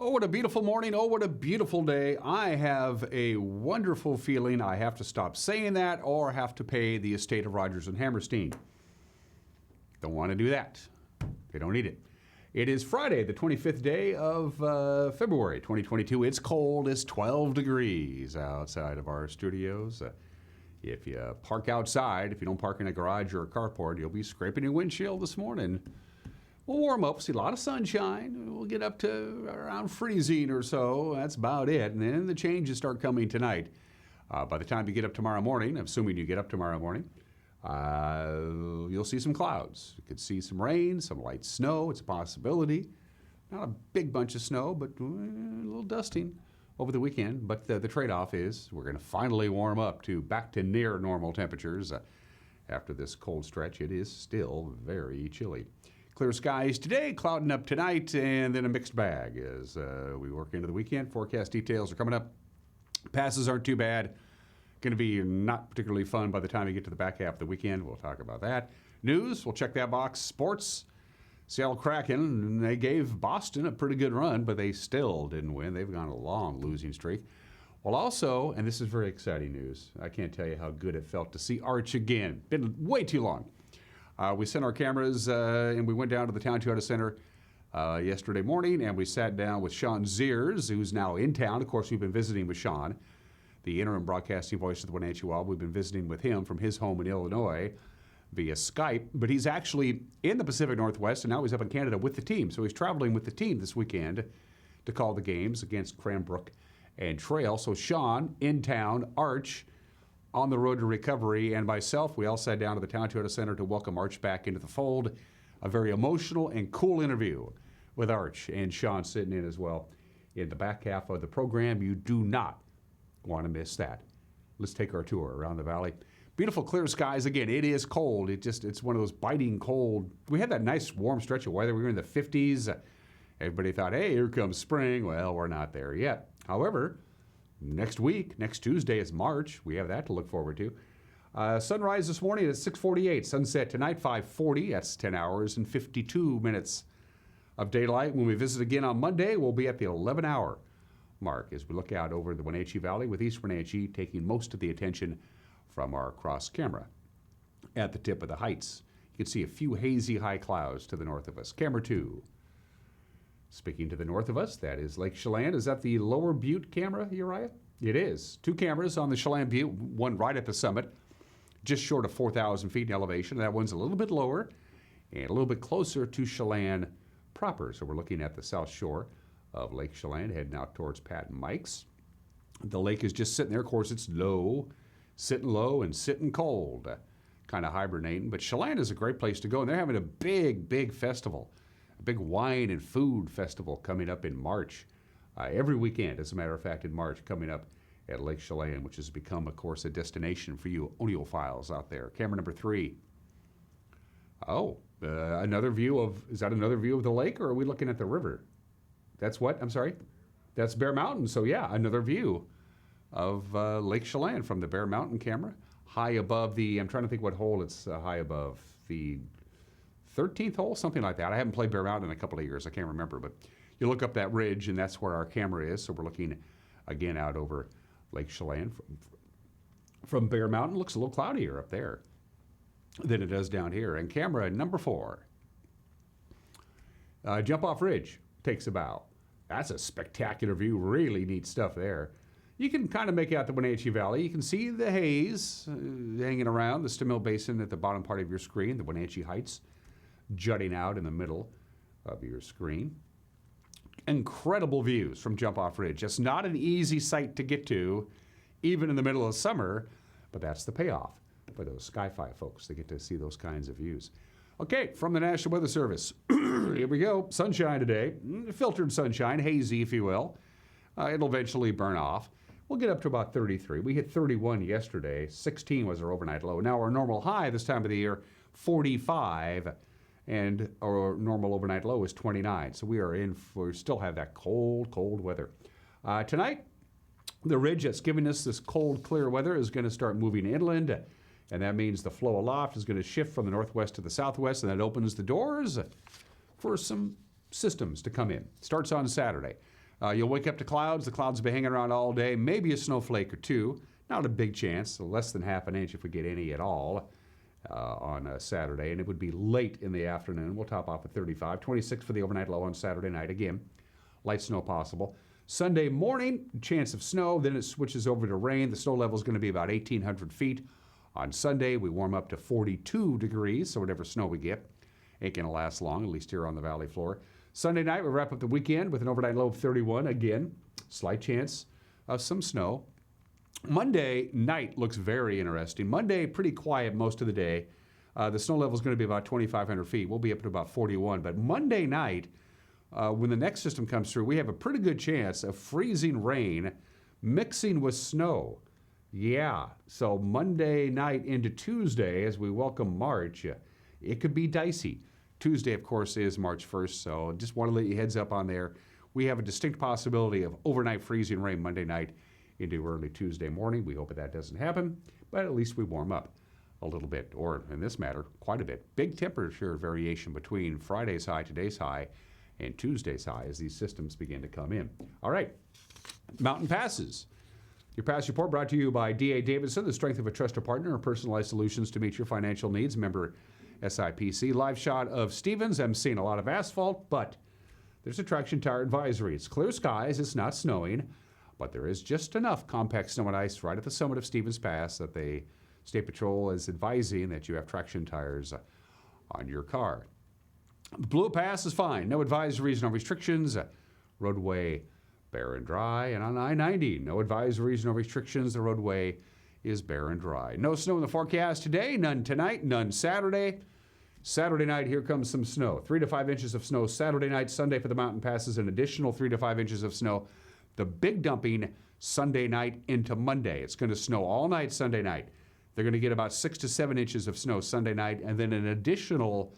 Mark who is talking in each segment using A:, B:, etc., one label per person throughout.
A: Oh, what a beautiful morning. Oh, what a beautiful day. I have a wonderful feeling I have to stop saying that or have to pay the estate of Rodgers and Hammerstein. Don't want to do that. They don't need it. It is Friday, the 25th day of February 2022. It's cold. It's 12 degrees outside of our studios. If you park outside, if you don't park in a garage or a carport, you'll be scraping your windshield this morning. We'll warm up, see a lot of sunshine. We'll get up to around freezing or so. That's about it. And then the changes start coming tonight. By the time you get up tomorrow morning, assuming you get up tomorrow morning, you'll see some clouds. You could see some rain, some light snow. It's a possibility. Not a big bunch of snow, but a little dusting over the weekend. But the trade-off is we're going to finally warm up to back to near normal temperatures. After this cold stretch, it is still very chilly. Clear skies today, clouding up tonight, and then a mixed bag as we work into the weekend. Forecast details are coming up. Passes aren't too bad. Going to be not particularly fun by the time you get to the back half of the weekend. We'll talk about that. News, we'll check that box. Sports, Seattle Kraken, they gave Boston a pretty good run, but they still didn't win. They've gone a long losing streak. Well, also, and this is very exciting news, I can't tell you how good it felt to see Arch again. Been way too long. We sent our cameras and we went down to the Town Toyota Center yesterday morning, and we sat down with Sean Zears, who's now in town. Of course, we've been visiting with Sean, the interim broadcasting voice of the Wenatchee Wild. We've been visiting with him from his home in Illinois via Skype, but he's actually in the Pacific Northwest, and now he's up in Canada with the team. So he's traveling with the team this weekend to call the games against Cranbrook and Trail. So Sean in town, Arch on the road to recovery, and myself, we all sat down at the Town Toyota Center to welcome Arch back into the fold. A very emotional and cool interview with Arch, and Sean sitting in as well in the back half of the program. You do not want to miss that. Let's take our tour around the valley. Beautiful clear skies. Again, it is cold. It's one of those biting cold. We had that nice warm stretch of weather. We were in the 50s. Everybody thought, hey, here comes spring. Well, we're not there yet. However, next week, next Tuesday is March. We have that to look forward to. Sunrise this morning at 6:48. Sunset tonight, 5:40. That's 10 hours and 52 minutes of daylight. When we visit again on Monday, we'll be at the 11-hour mark as we look out over the Wenatchee Valley, with East Wenatchee taking most of the attention from our cross camera. At the tip of the heights, you can see a few hazy high clouds to the north of us. Camera 2. Speaking to the north of us, that is Lake CHELAN. Is that the Lower Butte camera, Uriah? It is. 2 cameras on the CHELAN Butte, one right at the summit, just short of 4,000 feet in elevation. That one's a little bit lower and a little bit closer to CHELAN proper. So we're looking at the south shore of Lake CHELAN, heading out towards Pat and Mike's. The lake is just sitting there. Of course, it's low and sitting cold, kind of hibernating. But CHELAN is a great place to go, and they're having a big festival. A big wine and food festival coming up in March. Every weekend, as a matter of fact, in March, coming up at Lake CHELAN, which has become, of course, a destination for you audiophiles out there. Camera number 3. Oh, another view of, is that another view of the lake, or are we looking at the river? That's what? I'm sorry? That's Bear Mountain. So, yeah, another view of Lake CHELAN from the Bear Mountain camera. High above the, I'm trying to think what hole it's high above. The 13th hole, something like that. I haven't played Bear Mountain in a couple of years. I can't remember, but you look up that ridge, and that's where our camera is. So we're looking again out over Lake CHELAN from Bear Mountain. Looks a little cloudier up there than it does down here. And camera number 4, Jump Off Ridge takes a bow. That's a spectacular view. Really neat stuff there. You can kind of make out the Wenatchee Valley. You can see the haze hanging around the Stimmill Basin at the bottom part of your screen, the Wenatchee Heights jutting out in the middle of your screen. Incredible views from Jump Off Ridge. It's not an easy site to get to, even in the middle of summer, but that's the payoff for those Sky-Fi folks. They get to see those kinds of views. Okay, from the National Weather Service. Here we go. Sunshine today. Filtered sunshine, hazy, if you will. It'll eventually burn off. We'll get up to about 33. We hit 31 yesterday. 16 was our overnight low. Now our normal high this time of the year, 45. And our normal overnight low is 29. So we are in for, still have that cold weather. Tonight, the ridge that's giving us this cold, clear weather is going to start moving inland. And that means the flow aloft is going to shift from the northwest to the southwest, and that opens the doors for some systems to come in. Starts on Saturday. You'll wake up to clouds. The clouds will be hanging around all day, maybe a snowflake or two. Not a big chance, so less than half an inch if we get any at all on Saturday. And it would be late in the afternoon. We'll top off at 35. 26 for the overnight low on Saturday night. Again, light snow possible. Sunday morning, chance of snow. Then it switches over to rain. The snow level is going to be about 1,800 feet. On Sunday, we warm up to 42 degrees, so whatever snow we get ain't going to last long, at least here on the valley floor. Sunday night, we wrap up the weekend with an overnight low of 31. Again, slight chance of some snow. Monday night looks very interesting. Monday, pretty quiet most of the day. The snow level is going to be about 2,500 feet. We'll be up to about 41. But Monday night, when the next system comes through, we have a pretty good chance of freezing rain mixing with snow. Yeah, so Monday night into Tuesday, as we welcome March, it could be dicey. Tuesday, of course, is March 1st, so just want to let you heads up on there. We have a distinct possibility of overnight freezing rain Monday night into early Tuesday morning. We hope that doesn't happen, but at least we warm up a little bit, or in this matter, quite a bit. Big temperature variation between Friday's high, today's high, and Tuesday's high as these systems begin to come in. All right, mountain passes. Your pass report brought to you by D.A. Davidson, the strength of a trusted partner and personalized solutions to meet your financial needs. Member SIPC. Live shot of Stevens. I'm seeing a lot of asphalt, but there's a traction tire advisory. It's clear skies. It's not snowing, but there is just enough compact snow and ice right at the summit of Stevens Pass that the State Patrol is advising that you have traction tires on your car. The Blue Pass is fine. No advisories, no restrictions. Roadway bare and dry. And on I-90, no advisories, no restrictions. The roadway is bare and dry. No snow in the forecast today. None tonight. None Saturday. Saturday night, here comes some snow. 3 to 5 inches of snow Saturday night. Sunday for the mountain passes, an additional 3 to 5 inches of snow. The big dumping Sunday night into Monday. It's going to snow all night Sunday night. They're going to get about 6 to 7 inches of snow Sunday night, and then an additional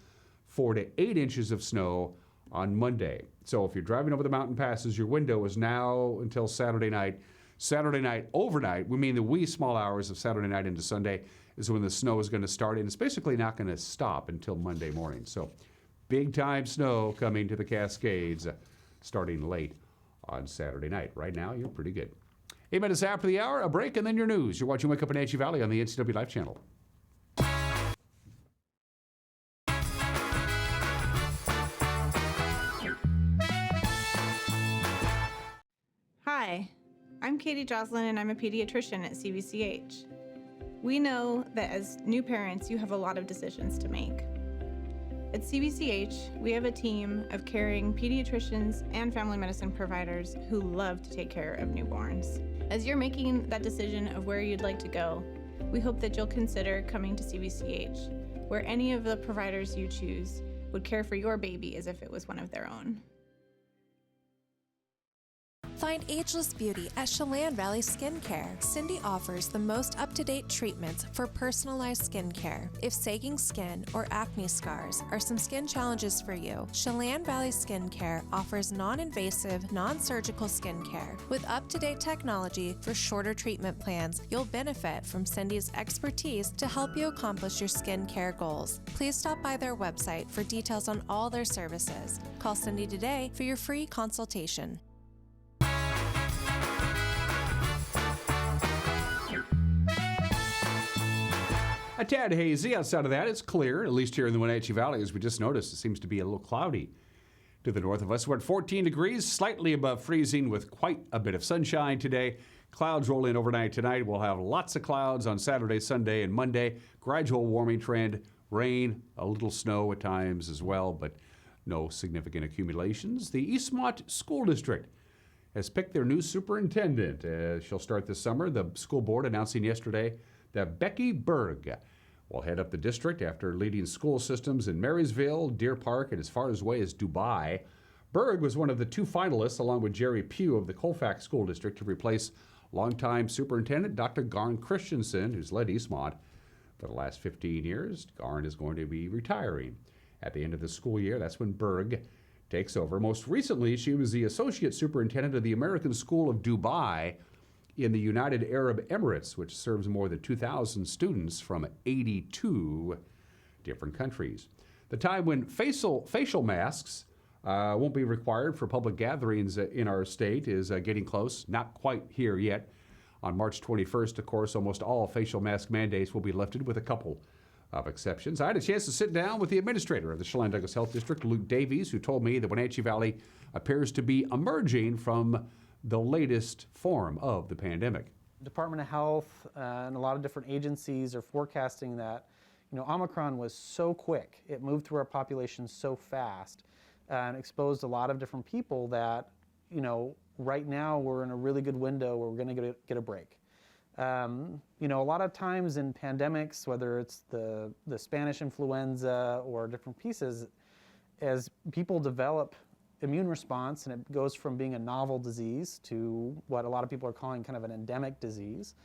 A: 4 to 8 inches of snow on Monday. So if you're driving over the mountain passes, your window is now until Saturday night. Saturday night overnight, we mean the wee small hours of Saturday night into Sunday, is when the snow is going to start, and it's basically not going to stop until Monday morning. So big time snow coming to the Cascades starting late on Saturday night. Right now, you're pretty good. 8 minutes after the hour, a break, and then your news. You're watching Wake Up Wenatchee Valley on the NCW Life Channel.
B: Hi, I'm Katie Joslin, and I'm a pediatrician at CVCH. We know that as new parents, you have a lot of decisions to make. At CVCH, we have a team of caring pediatricians and family medicine providers who love to take care of newborns. As you're making that decision of where you'd like to go, we hope that you'll consider coming to CVCH, where any of the providers you choose would care for your baby as if it was one of their own.
C: Find ageless beauty at CHELAN Valley Skincare. Cindy offers the most up-to-date treatments for personalized skincare. If sagging skin or acne scars are some skin challenges for you, CHELAN Valley Skincare offers non-invasive, non-surgical skincare. With up-to-date technology for shorter treatment plans, you'll benefit from Cindy's expertise to help you accomplish your skincare goals. Please stop by their website for details on all their services. Call Cindy today for your free consultation.
A: A tad hazy. Outside of that, it's clear, at least here in the Wenatchee Valley, as we just noticed. It seems to be a little cloudy to the north of us. We're at 14 degrees, slightly above freezing with quite a bit of sunshine today. Clouds roll in overnight tonight. We'll have lots of clouds on Saturday, Sunday, and Monday. Gradual warming trend, rain, a little snow at times as well, but no significant accumulations. The Eastmont School District has picked their new superintendent. She'll start this summer. The school board announcing yesterday that Becky Berg will head up the district after leading school systems in Marysville, Deer Park, and as far away as Dubai. Berg was one of the 2 finalists, along with Jerry Pugh of the Colfax School District, to replace longtime superintendent Dr. Garn Christensen, who's led Eastmont for the last 15 years. Garn is going to be retiring at the end of the school year. That's when Berg takes over. Most recently, she was the associate superintendent of the American School of Dubai in the United Arab Emirates, which serves more than 2,000 students from 82 different countries. The time when facial masks won't be required for public gatherings in our state is getting close. Not quite here yet. On March 21st, of course, almost all facial mask mandates will be lifted with a couple of exceptions. I had a chance to sit down with the administrator of the CHELAN Douglas Health District, Luke Davies, who told me that Wenatchee Valley appears to be emerging from the latest form of the pandemic.
D: Department of Health and a lot of different agencies are forecasting that, Omicron was so quick, it moved through our population so fast and exposed a lot of different people that, right now we're in a really good window where we're going to get a break. A lot of times in pandemics, whether it's the Spanish influenza or different pieces, as people develop immune response and it goes from being a novel disease to what a lot of people are calling kind of an endemic disease,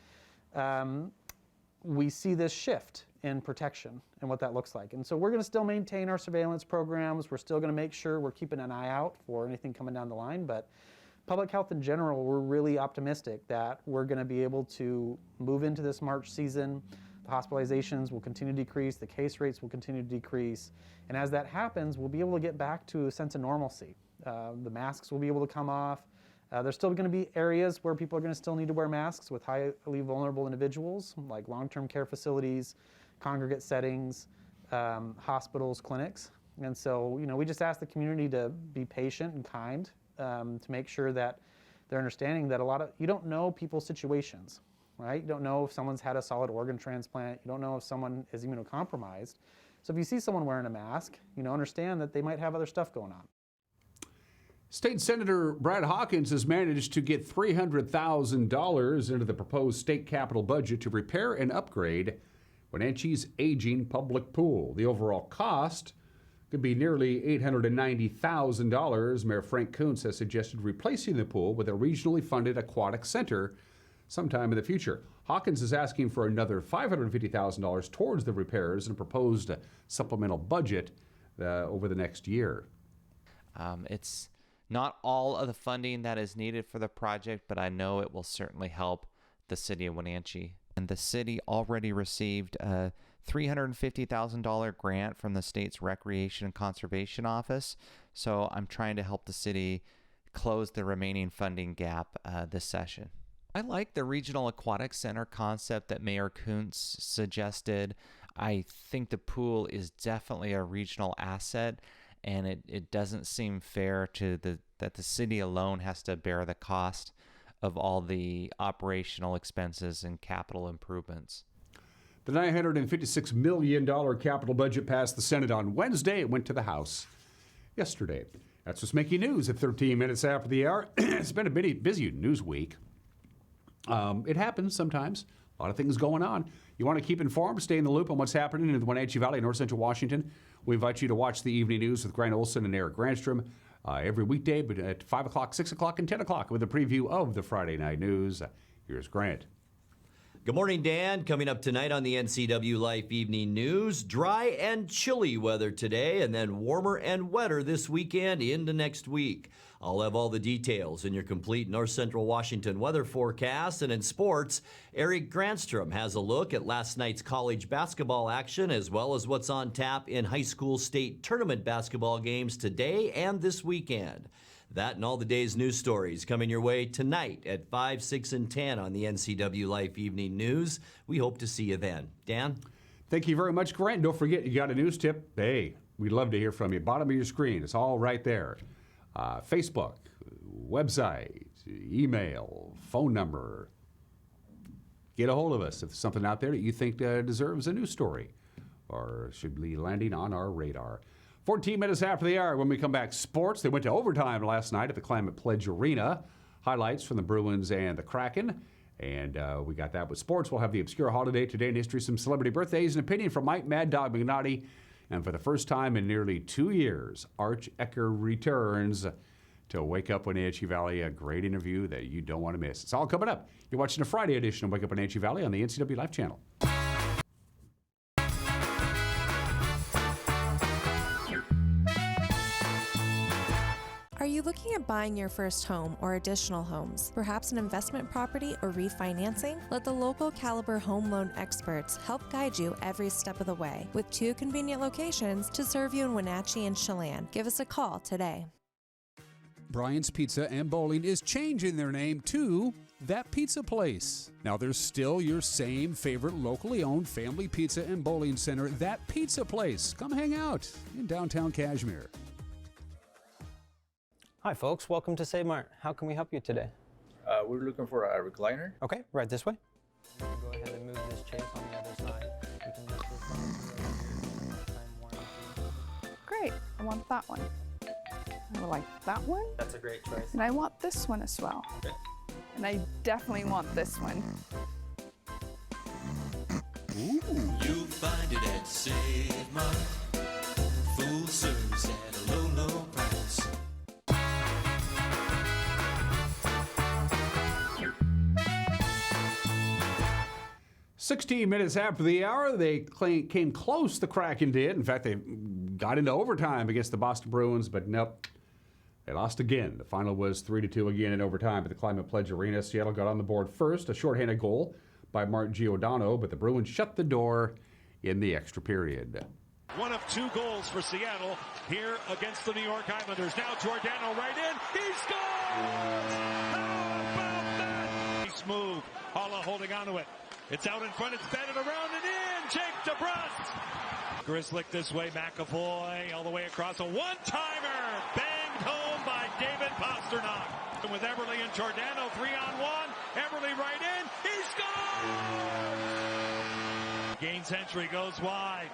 D: we see this shift in protection and what that looks like. And so we're going to still maintain our surveillance programs. We're still going to make sure we're keeping an eye out for anything coming down the line. But public health in general, we're really optimistic that we're going to be able to move into this March season. The hospitalizations will continue to decrease. The case rates will continue to decrease. And as that happens, we'll be able to get back to a sense of normalcy. The masks will be able to come off. There's still going to be areas where people are going to still need to wear masks with highly vulnerable individuals, like long-term care facilities, congregate settings, hospitals, clinics. And so, we just ask the community to be patient and kind, to make sure that they're understanding that you don't know people's situations, right? You don't know if someone's had a solid organ transplant. You don't know if someone is immunocompromised. So if you see someone wearing a mask, understand that they might have other stuff going on.
A: State Senator Brad Hawkins has managed to get $300,000 into the proposed state capital budget to repair and upgrade Wenatchee's aging public pool. The overall cost could be nearly $890,000. Mayor Frank Kuntz has suggested replacing the pool with a regionally funded aquatic center sometime in the future. Hawkins is asking for another $550,000 towards the repairs and proposed supplemental budget over the next year.
E: It's not all of the funding that is needed for the project, but I know it will certainly help the city of Wenatchee. And the city already received a $350,000 grant from the state's Recreation and Conservation Office. So I'm trying to help the city close the remaining funding gap this session. I like the regional aquatic center concept that Mayor Kuntz suggested. I think the pool is definitely a regional asset, and it doesn't seem fair that the city alone has to bear the cost of all the operational expenses and capital improvements.
A: The $956 million capital budget passed the Senate on Wednesday. It went to the House yesterday. That's what's making news at 13 minutes after the hour. It's been a busy news week. It happens sometimes. A lot of things going on. You want to keep informed, stay in the loop on what's happening in the Wenatchee Valley, North Central Washington. We invite you to watch the evening news with Grant Olson and Eric Granstrom every weekday at 5 o'clock, 6 o'clock, and 10 o'clock with a preview of the Friday night news. Here's Grant.
F: Good morning, Dan. Coming up tonight on the NCW Life Evening News, dry and chilly weather today, and then warmer and wetter this weekend into next week. I'll have all the details in your complete North Central Washington weather forecast. And in sports, Eric Granstrom has a look at last night's college basketball action, as well as what's on tap in high school state tournament basketball games today and this weekend. That and all the day's news stories coming your way tonight at 5, 6, and 10 on the NCW Life Evening News. We hope to see you then. Dan?
A: Thank you very much, Grant. Don't forget, you got a news tip. Hey, we'd love to hear from you. Bottom of your screen. It's all right there. Facebook, website, email, phone number. Get a hold of us if there's something out there that you think deserves a news story or should be landing on our radar. 14 minutes after the hour, when we come back, sports. They went to overtime last night at the Climate Pledge Arena. Highlights from the Bruins and the Kraken. And we got that with sports. We'll have the obscure holiday today in history, some celebrity birthdays, an opinion from Mike Mad Dog McNaughty. And for the first time in nearly 2 years, Arch Ecker returns to Wake Up Wenatchee Valley, a great interview that you don't want to miss. It's all coming up. You're watching a Friday edition of Wake Up Wenatchee Valley on the NCW Life Channel.
C: Are you you looking at buying your first home or additional homes, perhaps an investment property or refinancing? Let the local Caliber home loan experts help guide you every step of the way with 2 convenient locations to serve you in Wenatchee and CHELAN. Give us a call today.
A: Brian's Pizza and Bowling is changing their name to That Pizza Place. Now, there's still your same favorite locally owned family pizza and bowling center, That Pizza Place. Come hang out in downtown Cashmere.
G: Hi folks, welcome to Save Mart. How can we help you today?
H: We're looking for a recliner.
G: Okay, right this way. Go ahead and move this chair on the other side. You can just lifetime warranty.
I: Great, I want that one. I like that one,
G: That's a great choice.
I: and I want this one as well.
G: Okay.
I: And I definitely want this one.
J: You'll find it at Save Mart. Full service at a low, low price.
A: "16 minutes after the hour, they came close, the Kraken did. In fact, they got into overtime against the Boston Bruins, but nope. They lost again. The final was 3-2 again in overtime at the Climate Pledge Arena. Seattle got on the board first, a shorthanded goal by Mark Giordano, but the Bruins shut the door in the extra period.
K: One of 2 goals for Seattle here against the New York Islanders. Now Giordano right in. He scores! How about that? Nice move. Holla holding onto it. It's out in front. It's batted around and in. Jake DeBrusk. Grisslick this way. McAvoy all the way across. A one-timer. Banged home by David Pasternak. And with Eberle and Giordano 3-on-1. Eberle right in. He scores! Gains entry goes wide.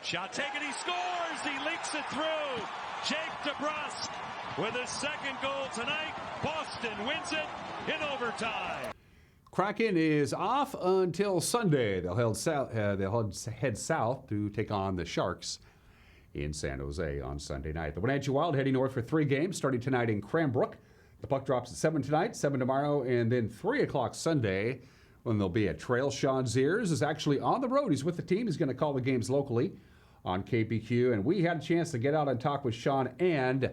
K: Shot taken. He scores. He leaks it through. Jake DeBrusk with his second goal tonight. Boston wins it in overtime.
A: Kraken is off until Sunday. They'll head south to take on the Sharks in San Jose on Sunday night. The Wenatchee Wild heading north for 3 games, starting tonight in Cranbrook. The puck drops at 7 tonight, 7 tomorrow, and then 3 o'clock Sunday when they'll be at Trail. Sean Zears is actually on the road. He's with the team. He's going to call the games locally on KPQ. And we had a chance to get out and talk with Sean and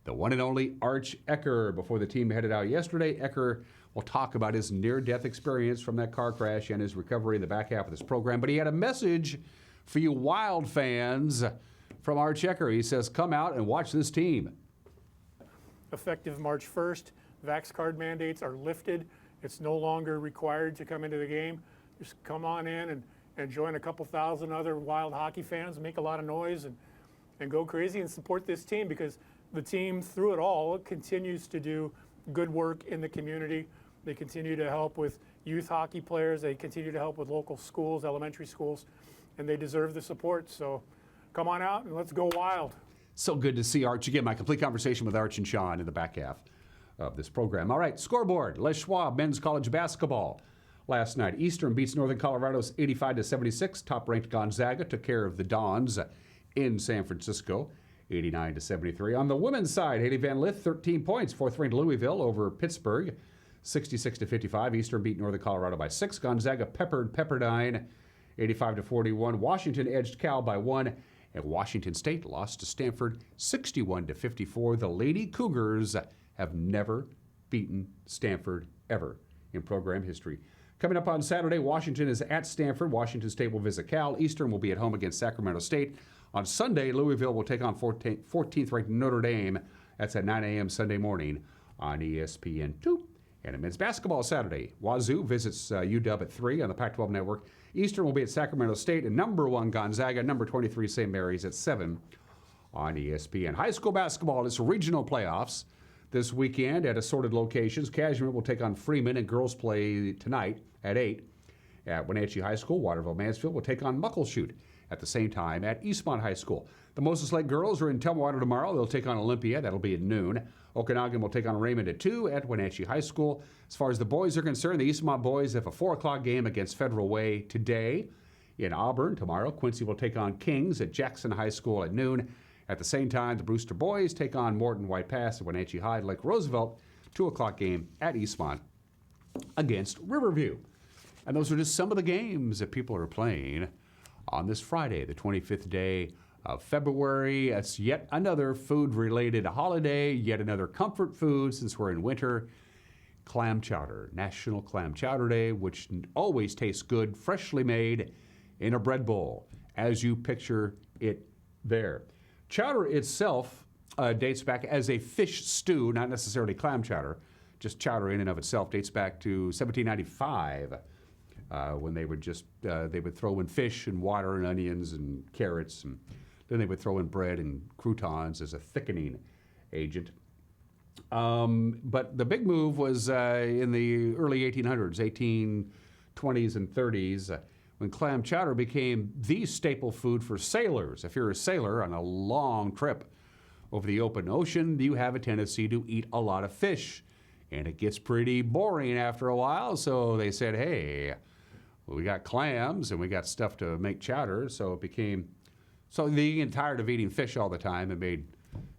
A: the one and only Arch Ecker before the team headed out yesterday. Ecker will talk about his near-death experience from that car crash and his recovery in the back half of this program. But he had a message for you Wild fans from Arch Ecker. He says, come out and watch this team.
L: Effective March 1st, Vax card mandates are lifted. It's no longer required to come into the game. Just come on in and join a couple thousand other Wild hockey fans, make a lot of noise, and go crazy and support this team, because the team, through it all, continues to do good work in the community. They continue to help with youth hockey players. They continue to help with local schools, elementary schools, and they deserve the support. So come on out and let's go Wild.
A: So good to see Arch again. My complete conversation with Arch and Sean in the back half of this program. All right, scoreboard. Les Schwab men's college basketball. Last night, Eastern beats Northern Colorado's 85-76. Top-ranked Gonzaga took care of the Dons in San Francisco, 89-73. On the women's side, Haley Van Lith, 13 points. Fourth-ranked Louisville over Pittsburgh, 66-55. Eastern beat Northern Colorado by 6. Gonzaga peppered Pepperdine, 85-41. Washington edged Cal by 1. And Washington State lost to Stanford, 61-54. The Lady Cougars have never beaten Stanford ever in program history. Coming up on Saturday, Washington is at Stanford. Washington State will visit Cal. Eastern will be at home against Sacramento State. On Sunday, Louisville will take on 14th-ranked Notre Dame. That's at 9 a.m. Sunday morning on ESPN2. And in men's basketball Saturday, Wazoo visits UW at 3 on the Pac-12 Network. Eastern will be at Sacramento State, and number 1 Gonzaga, number 23 St. Mary's at 7 on ESPN. High school basketball, it's regional playoffs this weekend at assorted locations. Cashmere will take on Freeman, and girls play tonight at 8 at Wenatchee High School. Waterville-Mansfield will take on Muckleshoot at the same time at Eastmont High School. The Moses Lake girls are in Tumwater tomorrow. They'll take on Olympia. That'll be at noon. Okanagan will take on Raymond at 2 at Wenatchee High School. As far as the boys are concerned, the Eastmont boys have a 4 o'clock game against Federal Way today. In Auburn tomorrow, Quincy will take on Kings at Jackson High School at noon. At the same time, the Brewster boys take on Morton White Pass at Wenatchee High. Lake Roosevelt, 2 o'clock game at Eastmont against Riverview. And those are just some of the games that people are playing on this Friday, the 25th day of February. It's yet another food-related holiday, yet another comfort food since we're in winter. Clam chowder, National Clam Chowder Day, which always tastes good, freshly made in a bread bowl, as you picture it there. Chowder itself dates back as a fish stew, not necessarily clam chowder. Just chowder in and of itself dates back to 1795, when they would throw in fish and water and onions and carrots, and then they would throw in bread and croutons as a thickening agent. But the big move was in the early 1800s, 1820s and 30s, when clam chowder became the staple food for sailors. If you're a sailor on a long trip over the open ocean, you have a tendency to eat a lot of fish. And it gets pretty boring after a while, so they said, hey, we got clams and we got stuff to make chowder, so they get tired of eating fish all the time. It made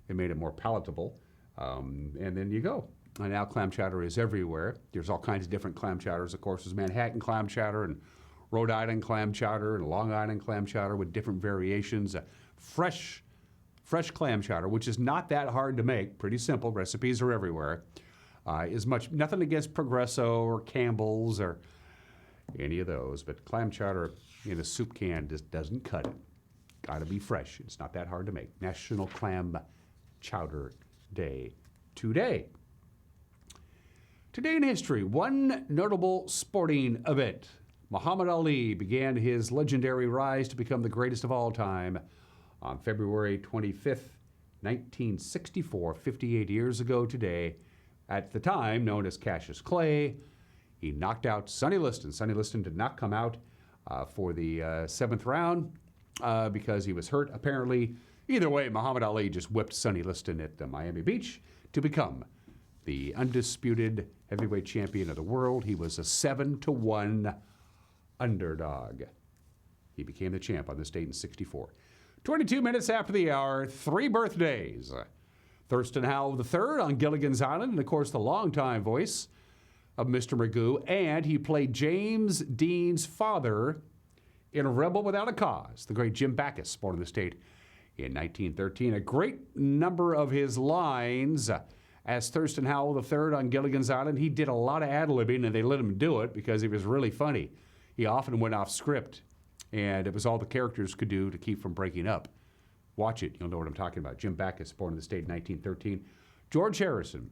A: it more palatable. And then you go. And now clam chowder is everywhere. There's all kinds of different clam chowders. Of course, there's Manhattan clam chowder and Rhode Island clam chowder and Long Island clam chowder with different variations. Fresh clam chowder, which is not that hard to make. Pretty simple. Recipes are everywhere. Nothing against Progresso or Campbell's or any of those, but clam chowder in a soup can just doesn't cut it. Got to be fresh. It's not that hard to make. National Clam Chowder Day today. Today in history, one notable sporting event. Muhammad Ali began his legendary rise to become the greatest of all time on February 25th, 1964, 58 years ago today. At the time known as Cassius Clay, he knocked out Sonny Liston. Sonny Liston did not come out for the seventh round because he was hurt, apparently. Either way, Muhammad Ali just whipped Sonny Liston at Miami Beach to become the undisputed heavyweight champion of the world. He was a 7-1 underdog. He became the champ on this date in 64. 22 minutes after the hour, 3 birthdays. Thurston Howell III on Gilligan's Island, and of course the longtime voice of Mr. Magoo, and he played James Dean's father in A Rebel Without a Cause, the great Jim Backus, born in the state in 1913. A great number of his lines as Thurston Howell III on Gilligan's Island. He did a lot of ad-libbing, and they let him do it because he was really funny. He often went off script, and it was all the characters could do to keep from breaking up. Watch it. You'll know what I'm talking about. Jim Backus, born in the state in 1913. George Harrison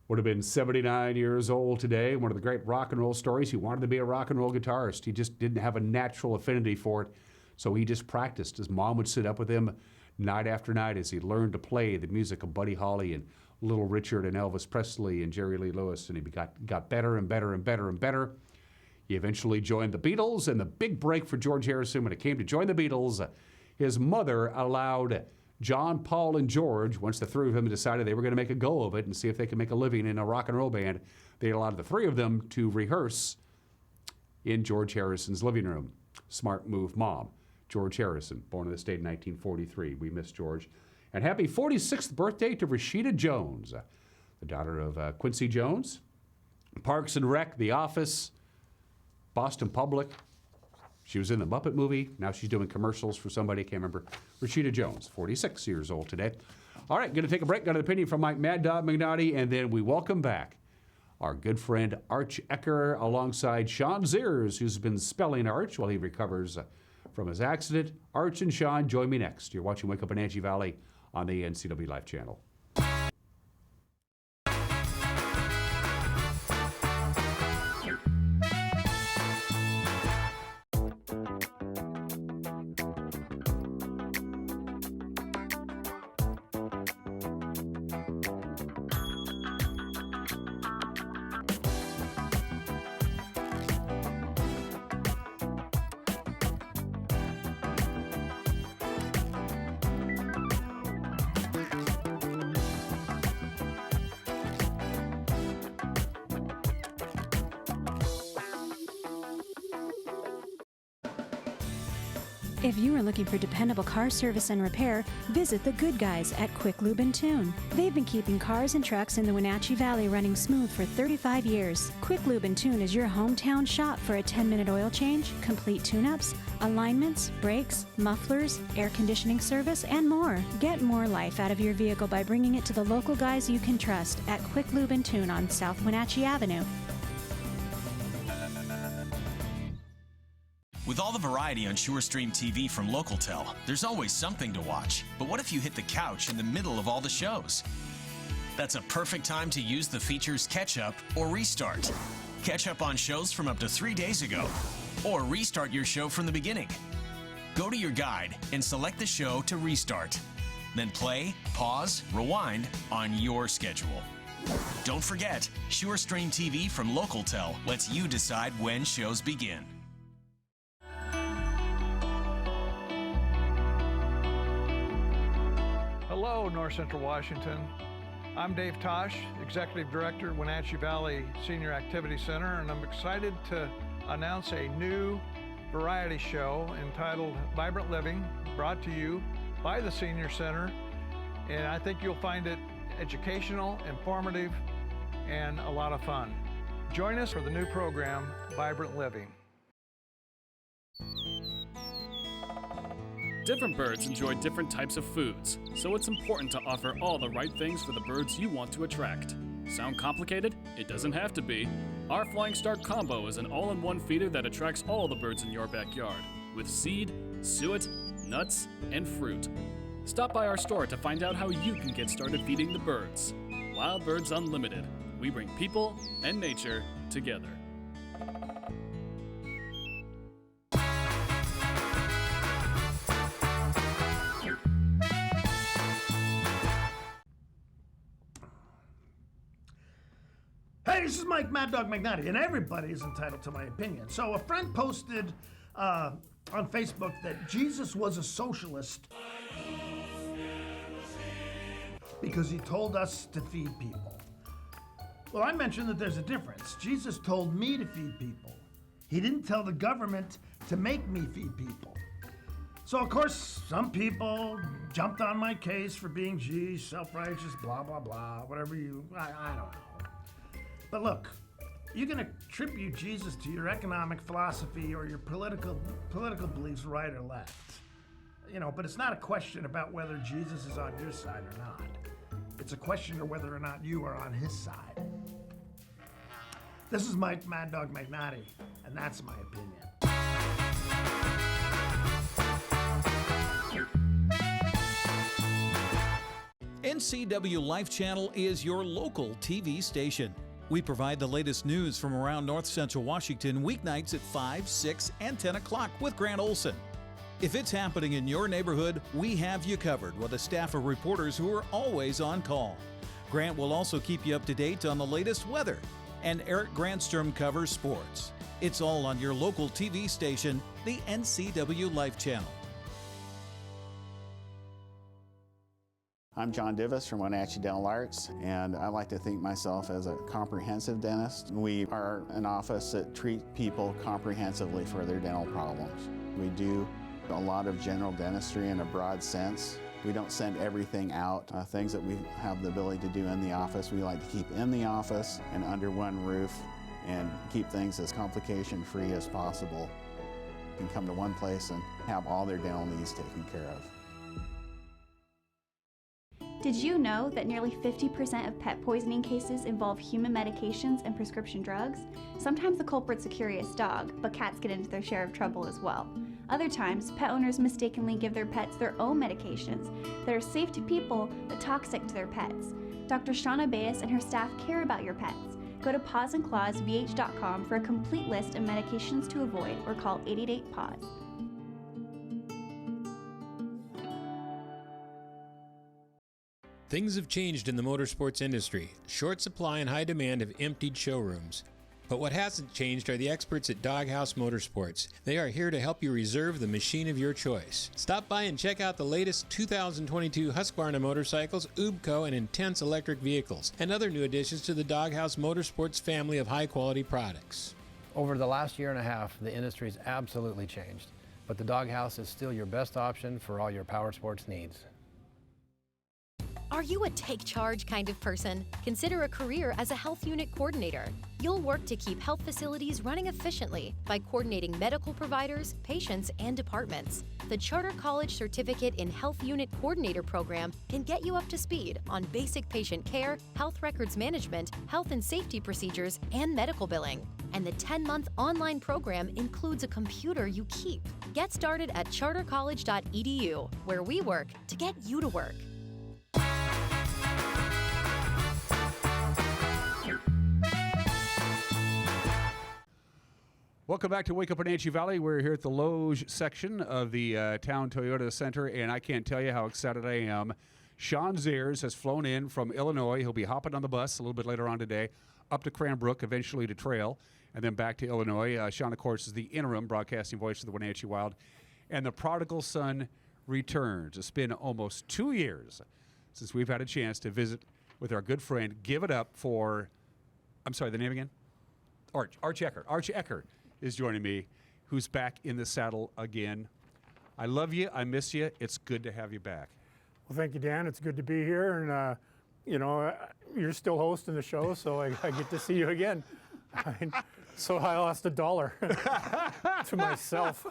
A: would have been 79 years old today. One of the great rock and roll stories. He wanted to be a rock and roll guitarist. He just didn't have a natural affinity for it, so he just practiced. His mom would sit up with him night after night as he learned to play the music of Buddy Holly and Little Richard and Elvis Presley and Jerry Lee Lewis, and he got better and better and better and better. He eventually joined the Beatles, and the big break for George Harrison when it came to join the Beatles, his mother allowed John, Paul, and George, once the three of them decided they were going to make a go of it and see if they could make a living in a rock and roll band, they allowed the three of them to rehearse in George Harrison's living room. Smart move, Mom. George Harrison, born in the state in 1943. We miss George. And happy 46th birthday to Rashida Jones, the daughter of Quincy Jones. Parks and Rec, The Office, Boston Public. She was in the Muppet movie. Now she's doing commercials for somebody. I can't remember. Rashida Jones, 46 years old today. All right, going to take a break. Got an opinion from Mike Mad Dog Magnotti, and then we welcome back our good friend Arch Ecker alongside Sean Zears, who's been spelling Arch while he recovers from his accident. Arch and Sean, join me next. You're watching Wake Up in Angie Valley on the NCW Life channel.
M: If you are looking for dependable car service and repair, visit the good guys at Quick Lube and Tune. They've been keeping cars and trucks in the Wenatchee Valley running smooth for 35 years. Quick Lube and Tune is your hometown shop for a 10-minute oil change, complete tune-ups, alignments, brakes, mufflers, air conditioning service, and more. Get more life out of your vehicle by bringing it to the local guys you can trust at Quick Lube and Tune on South Wenatchee Avenue.
N: With all the variety on SureStream TV from Localtel, there's always something to watch. But what if you hit the couch in the middle of all the shows? That's a perfect time to use the features Catch Up or Restart. Catch up on shows from up to 3 days ago, or restart your show from the beginning. Go to your guide and select the show to restart. Then play, pause, rewind on your schedule. Don't forget, SureStream TV from Localtel lets you decide when shows begin.
O: Hello, North Central Washington. I'm Dave Tosh, Executive Director, Wenatchee Valley Senior Activity Center, and I'm excited to announce a new variety show entitled Vibrant Living, brought to you by the Senior Center. And I think you'll find it educational, informative, and a lot of fun. Join us for the new program, Vibrant Living.
P: Different birds enjoy different types of foods, so it's important to offer all the right things for the birds you want to attract. Sound complicated? It doesn't have to be. Our Flying Start Combo is an all-in-one feeder that attracts all the birds in your backyard, with seed, suet, nuts, and fruit. Stop by our store to find out how you can get started feeding the birds. Wild Birds Unlimited. We bring people and nature together.
Q: Hey, this is Mike Mad Dog McNutty, and everybody is entitled to my opinion. So a friend posted on Facebook that Jesus was a socialist because he told us to feed people. Well, I mentioned that there's a difference. Jesus told me to feed people. He didn't tell the government to make me feed people. So, of course, some people jumped on my case for being, self-righteous, blah, blah, blah, whatever I don't know. But look, you can attribute Jesus to your economic philosophy or your political beliefs, right or left. But it's not a question about whether Jesus is on your side or not. It's a question of whether or not you are on his side. This is Mike Mad Dog McNutty, and that's my opinion.
R: NCW Life Channel is your local TV station. We provide the latest news from around North Central Washington weeknights at 5, 6, and 10 o'clock with Grant Olson. If it's happening in your neighborhood, we have you covered with a staff of reporters who are always on call. Grant will also keep you up to date on the latest weather, and Eric Grandstrom covers sports. It's all on your local TV station, the NCW Life Channel.
S: I'm John Divis from Wenatchee Dental Arts, and I like to think myself as a comprehensive dentist. We are an office that treats people comprehensively for their dental problems. We do a lot of general dentistry in a broad sense. We don't send everything out. Things that we have the ability to do in the office, we like to keep in the office and under one roof and keep things as complication-free as possible. You can come to one place and have all their dental needs taken care of.
T: Did you know that nearly 50% of pet poisoning cases involve human medications and prescription drugs? Sometimes the culprit's a curious dog, but cats get into their share of trouble as well. Other times, pet owners mistakenly give their pets their own medications that are safe to people but toxic to their pets. Dr. Shauna Baez and her staff care about your pets. Go to pawsandclawsvh.com for a complete list of medications to avoid or call 888-PAWS.
U: Things have changed in the motorsports industry. Short supply and high demand have emptied showrooms. But what hasn't changed are the experts at Doghouse Motorsports. They are here to help you reserve the machine of your choice. Stop by and check out the latest 2022 Husqvarna motorcycles, UBCO, and Intense electric vehicles, and other new additions to the Doghouse Motorsports family of high-quality products.
G: Over the last year and a half, the industry's absolutely changed.
B: but the doghouse is still your best option for all your power sports needs.
V: Are you a take charge kind of person? Consider a career as a health unit coordinator. You'll work to keep health facilities running efficiently by coordinating medical providers, patients, and departments. The Charter College Certificate in Health Unit Coordinator program can get you up to speed on basic patient care, health records management, health and safety procedures, and medical billing. And the 10-month online program includes a computer you keep. Get started at chartercollege.edu, where we work to get you to work.
A: Welcome back to Wake Up Wenatchee Valley. We're here at the Loge section of the Town Toyota Center, and I can't tell you how excited I am. Sean Zears has flown in from Illinois. He'll be hopping on the bus a little bit later on today, up to Cranbrook, eventually to Trail, and then back to Illinois. Sean, of course, is the interim broadcasting voice of the Wenatchee Wild. And the prodigal son returns. It's been almost 2 years since we've had a chance to visit with our good friend. Give it up for, I'm sorry, the name again? Arch Ecker. Arch Ecker is joining me, who's back in the saddle again. I love you. I miss you. It's good to have you back.
L: Well, thank you, Dan. It's good to be here. And, you're still hosting the show, so I get to see you again. So I lost $1 to myself.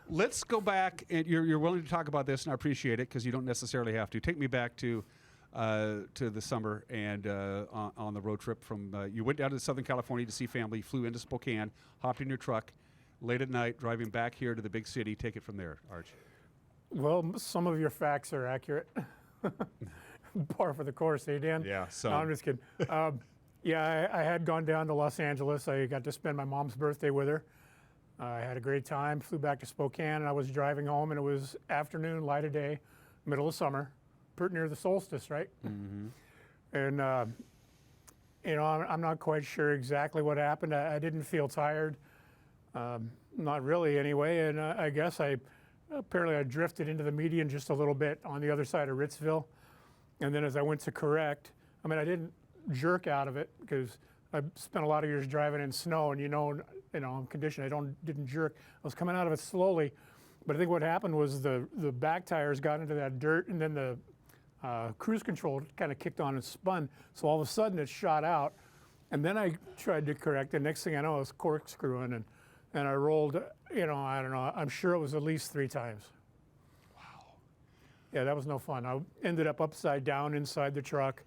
A: Let's go back, and you're willing to talk about this, and I appreciate it because you don't necessarily have to. Take me back to the summer and on the road trip from. You went down to Southern California to see family, flew into Spokane, hopped in your truck, late at night, driving back here to the big city. Take it from there, Arch.
L: Well, some of your facts are accurate. Par for the course, eh, Dan?
A: Yeah. So
L: no, I'm just kidding. I had gone down to Los Angeles. I got to spend my mom's birthday with her. I had a great time. Flew back to Spokane, and I was driving home, and it was afternoon, light of day, middle of summer, pretty near the solstice, right?
A: Mm-hmm.
L: And I'm not quite sure exactly what happened. I didn't feel tired, not really anyway. And I guess apparently I drifted into the median just a little bit on the other side of Ritzville. And then as I went to correct, I didn't jerk out of it because I spent a lot of years driving in snow, and I'm conditioned. Didn't jerk. I was coming out of it slowly, but I think what happened was the back tires got into that dirt, and then the cruise control kind of kicked on and spun. So all of a sudden it shot out, and then I tried to correct. The next thing I know, I was corkscrewing, and I rolled. I don't know. I'm sure it was at least 3 times.
A: Wow.
L: Yeah, that was no fun. I ended up upside down inside the truck.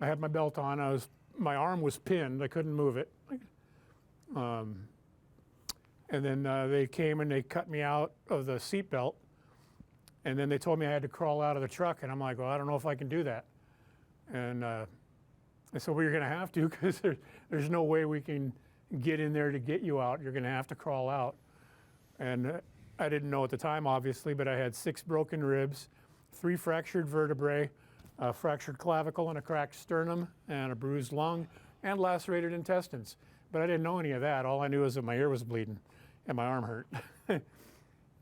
L: I had my belt on. My arm was pinned. I couldn't move it. And then they came and they cut me out of the seat belt. And then they told me I had to crawl out of the truck. And I'm like, well, I don't know if I can do that. And they said, well, you're going to have to because there's no way we can get in there to get you out. You're going to have to crawl out. And I didn't know at the time, obviously, but I had 6 broken ribs, 3 fractured vertebrae, a fractured clavicle and a cracked sternum and a bruised lung and lacerated intestines. But I didn't know any of that. All I knew was that my ear was bleeding and my arm hurt.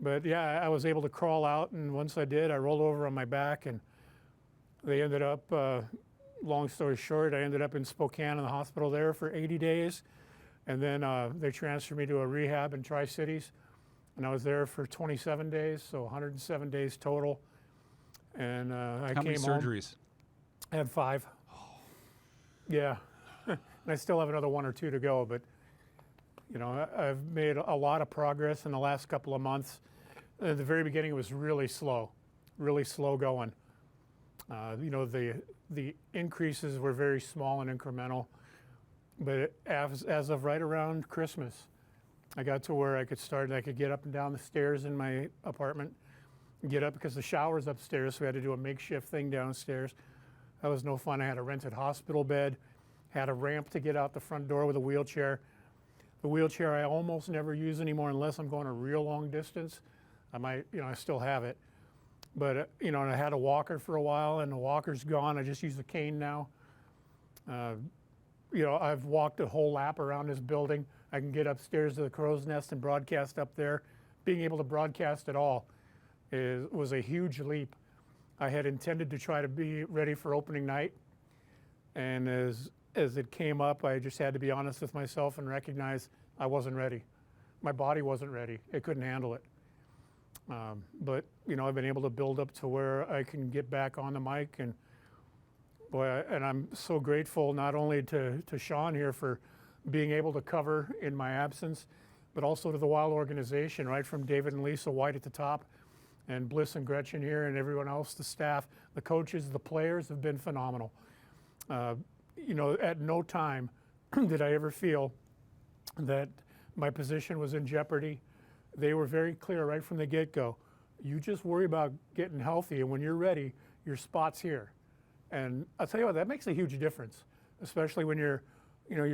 L: But yeah, I was able to crawl out, and once I did, I rolled over on my back, and they ended up, long story short, I ended up in Spokane in the hospital there for 80 days. And then they transferred me to a rehab in Tri-Cities, and I was there for 27 days, so 107 days total. And I
A: How many
L: came home.
A: surgeries?
L: I had 5. Yeah, and I still have another 1 or 2 to go, but I've made a lot of progress in the last couple of months. At the very beginning, it was really slow going. The increases were very small and incremental, but as of right around Christmas, I got to where I could get up and down the stairs in my apartment, get up because the shower's upstairs, so we had to do a makeshift thing downstairs. That was no fun. I had a rented hospital bed, had a ramp to get out the front door with a wheelchair. The wheelchair I almost never use anymore unless I'm going a real long distance. I still have it. But, and I had a walker for a while, and the walker's gone. I just use a cane now. I've walked a whole lap around this building. I can get upstairs to the crow's nest and broadcast up there. Being able to broadcast at all was a huge leap. I had intended to try to be ready for opening night, and as it came up, I just had to be honest with myself and recognize I wasn't ready. my body wasn't ready. It couldn't handle it. But I've been able to build up to where I can get back on the mic, and boy, and I'm so grateful not only to Sean here for being able to cover in my absence, but also to the Wild organization, right from David and Lisa White at the top, and Bliss and Gretchen here, and everyone else, the staff, the coaches, the players have been phenomenal. At no time did I ever feel that my position was in jeopardy. They were very clear right from the get-go. You just worry about getting healthy, and when you're ready, your spot's here. And I'll tell you what, that makes a huge difference, especially when you're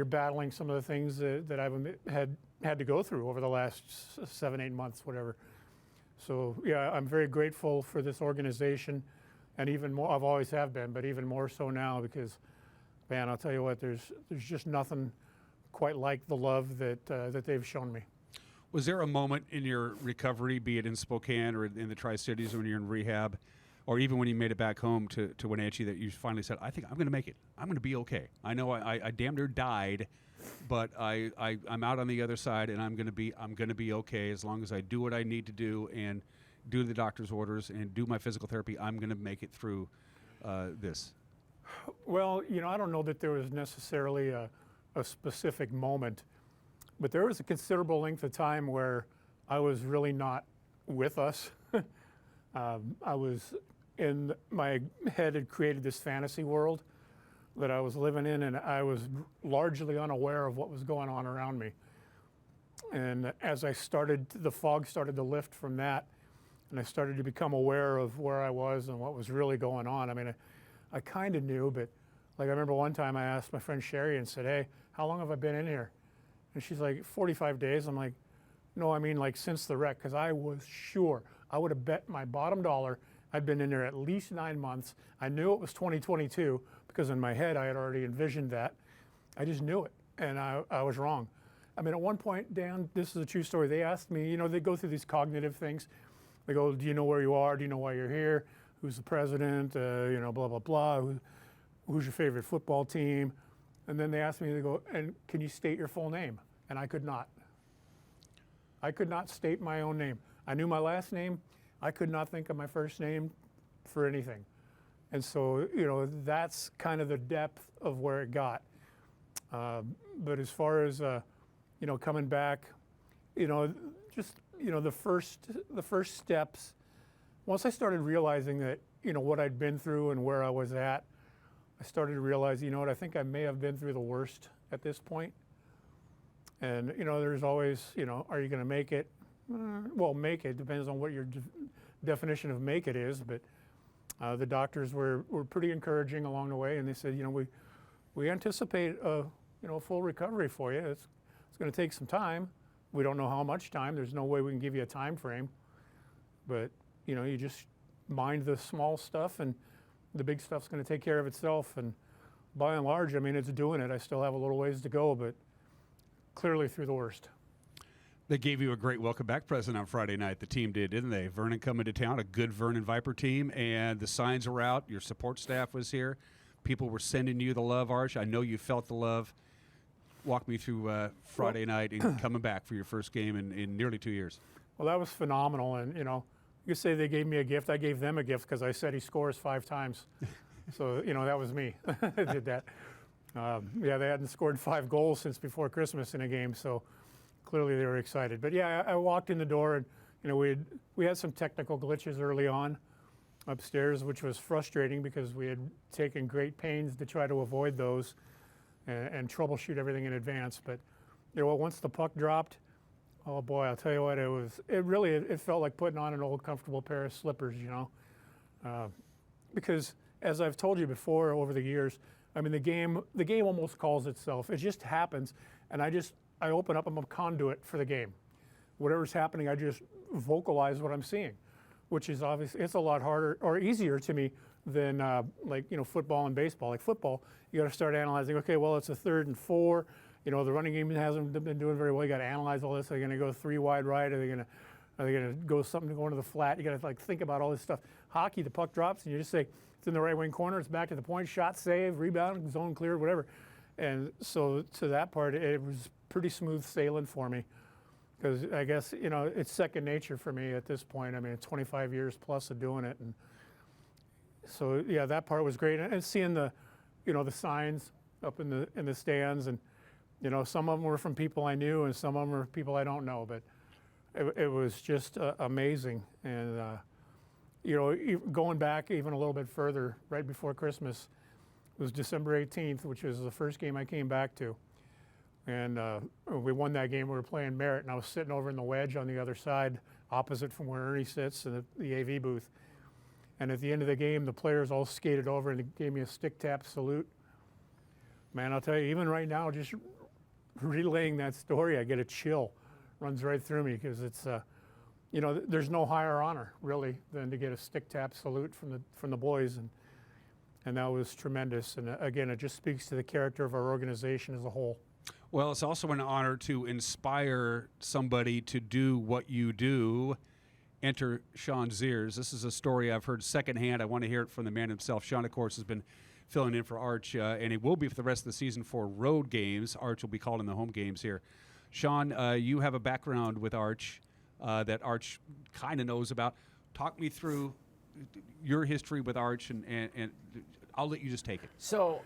L: battling some of the things that I've had to go through over the last 7-8 months, whatever. So yeah, I'm very grateful for this organization, and even more, I've always have been, but even more so now, because, man, I'll tell you what, there's just nothing quite like the love that they've shown me.
A: Was there a moment in your recovery, be it in Spokane or in the Tri-Cities when you're in rehab, or even when you made it back home to Wenatchee, that you finally said, I think I'm going to make it. I'm going to be okay. I know I damn near died, but I'm out on the other side, and I'm going to be okay as long as I do what I need to do and do the doctor's orders and do my physical therapy. I'm going to make it through this.
L: Well, I don't know that there was necessarily a specific moment, but there was a considerable length of time where I was really not with us. I was in my head had created this fantasy world that I was living in, and I was largely unaware of what was going on around me. And as the fog started to lift from that, and I started to become aware of where I was and what was really going on. I mean, I kind of knew, but like I remember one time I asked my friend Sherry and said, hey, how long have I been in here? And she's like, 45 days. I'm like, no, I mean like since the wreck, because I was sure. I would have bet my bottom dollar I'd been in there at least 9 months. I knew it was 2022 because in my head I had already envisioned that. I just knew it, and I was wrong. I mean, at one point, Dan, this is a true story. They asked me, they go through these cognitive things. They go, do you know where you are? Do you know why you're here? Who's the president? Blah, blah, blah. Who's your favorite football team? And then they asked me, they go, and can you state your full name? And I could not. I could not state my own name. I knew my last name. I could not think of my first name for anything. And so, that's kind of the depth of where it got. But as far as, coming back, the first steps, once I started realizing that, what I'd been through and where I was at, I started to realize, I think I may have been through the worst at this point. And, there's always, are you going to make it? Well, make it depends on what your definition of make it is, but the doctors were pretty encouraging along the way, and they said, we anticipate a full recovery for you. It's going to take some time. We don't know how much time. There's no way we can give you a time frame, but you just mind the small stuff, and the big stuff's going to take care of itself. And by and large, I mean, it's doing it. I still have a little ways to go, but clearly through the worst.
A: They gave you a great welcome back present on Friday night. The team did, didn't they? Vernon coming to town, a good Vernon Viper team, and the signs were out. Your support staff was here. People were sending you the love, Arch. I know you felt the love. Walk me through Friday night and coming back for your first game in nearly 2 years. Well, that was phenomenal, and you could say they gave me a gift. I gave them a gift because I said he scores 5 times. So that was me. I did that. They hadn't scored 5 goals since before Christmas in a game, so clearly they were excited. But yeah, I walked in the door, and we had some technical glitches early on upstairs, which was frustrating because we had taken great pains to try to avoid those and troubleshoot everything in advance. But once the puck dropped, oh boy, I'll tell you what, it felt like putting on an old comfortable pair of slippers, because as I've told you before over the years, I mean, the game almost calls itself. It just happens, and I open up, I'm a conduit for the game. Whatever's happening, I just vocalize what I'm seeing, which is obviously, it's a lot harder or easier to me than football and baseball. Like football, you got to start analyzing, okay, well, it's a 3rd and 4. The running game hasn't been doing very well. You got to analyze all this. Are they going to go 3 wide right? Are they going to go something going to the flat? You got to think about all this stuff. Hockey, the puck drops, and you just say, it's in the right wing corner, it's back to the point, shot, save, rebound, zone cleared, whatever. And so to that part, it was pretty smooth sailing for me.
L: because I guess, you know, it's second nature for me at this point. I mean, 25 years plus of doing it. And so, yeah, that part was great. And seeing the, you know, the signs up in the stands, and, you know, some of them were from people I knew and some of them were people I don't know, but it was just amazing. And, you know, going back even a little bit further, right before Christmas, was December 18th, which was the first game I came back to. And we won that game. We were playing Merritt, and I was sitting over in the wedge on the other side, opposite from where Ernie sits in the AV booth. And at the end of the game, the players all skated over and gave me a stick tap salute. Man, I'll tell you, even right now, just relaying that story, I get a chill. Runs right through me, because it's, you know, there's no higher honor, really, than to get a stick tap salute from the boys. And that was tremendous. And again, it just speaks to the character of our organization as a whole.
A: Well, it's also an honor to inspire somebody to do what you do. Enter Sean Zears. This is a story I've heard secondhand. I want to hear it from the man himself. Sean, of course, has been filling in for Arch, and he will be for the rest of the season for road games. Arch will be called in the home games here. Sean, you have a background with Arch that Arch kind of knows about. Talk me through your history with Arch, and I'll let you just take it.
D: So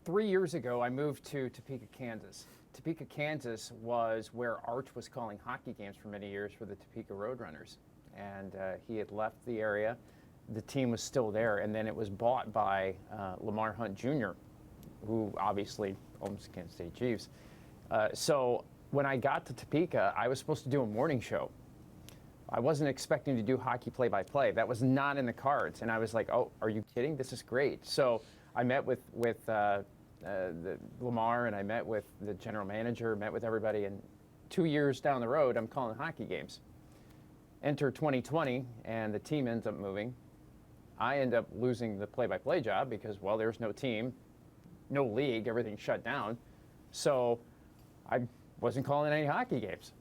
D: 3 years ago, I moved to Topeka, Kansas. Topeka, Kansas was where Arch was calling hockey games for many years for the Topeka Roadrunners. And he had left the area. The team was still there, and then it was bought by Lamar Hunt Jr., who obviously owns the Kansas City Chiefs. So when I got to Topeka, I was supposed to do a morning show. I wasn't expecting to do hockey play-by-play. That was not in the cards. And I was like, oh, are you kidding? This is great. So I met with Lamar, and I met with the general manager, met with everybody, and 2 years down the road, I'm calling hockey games. Enter 2020, and the team ends up moving. I end up losing the play-by-play job because, well, there's no team, no league, everything's shut down. So I wasn't calling any hockey games.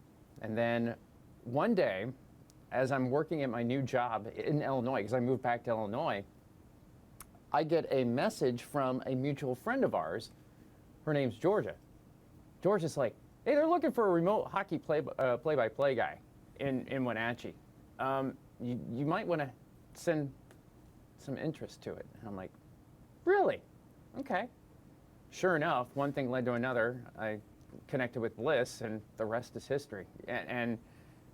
D: And then one day, as I'm working at my new job in Illinois, because I moved back to Illinois, I get a message from a mutual friend of ours. Her name's Georgia. Georgia's like, hey, they're looking for a remote hockey play-by-play guy in Wenatchee. You might want to send some interest to it. And I'm like, really? Okay. Sure enough, one thing led to another. I connected with Bliss, and the rest is history. And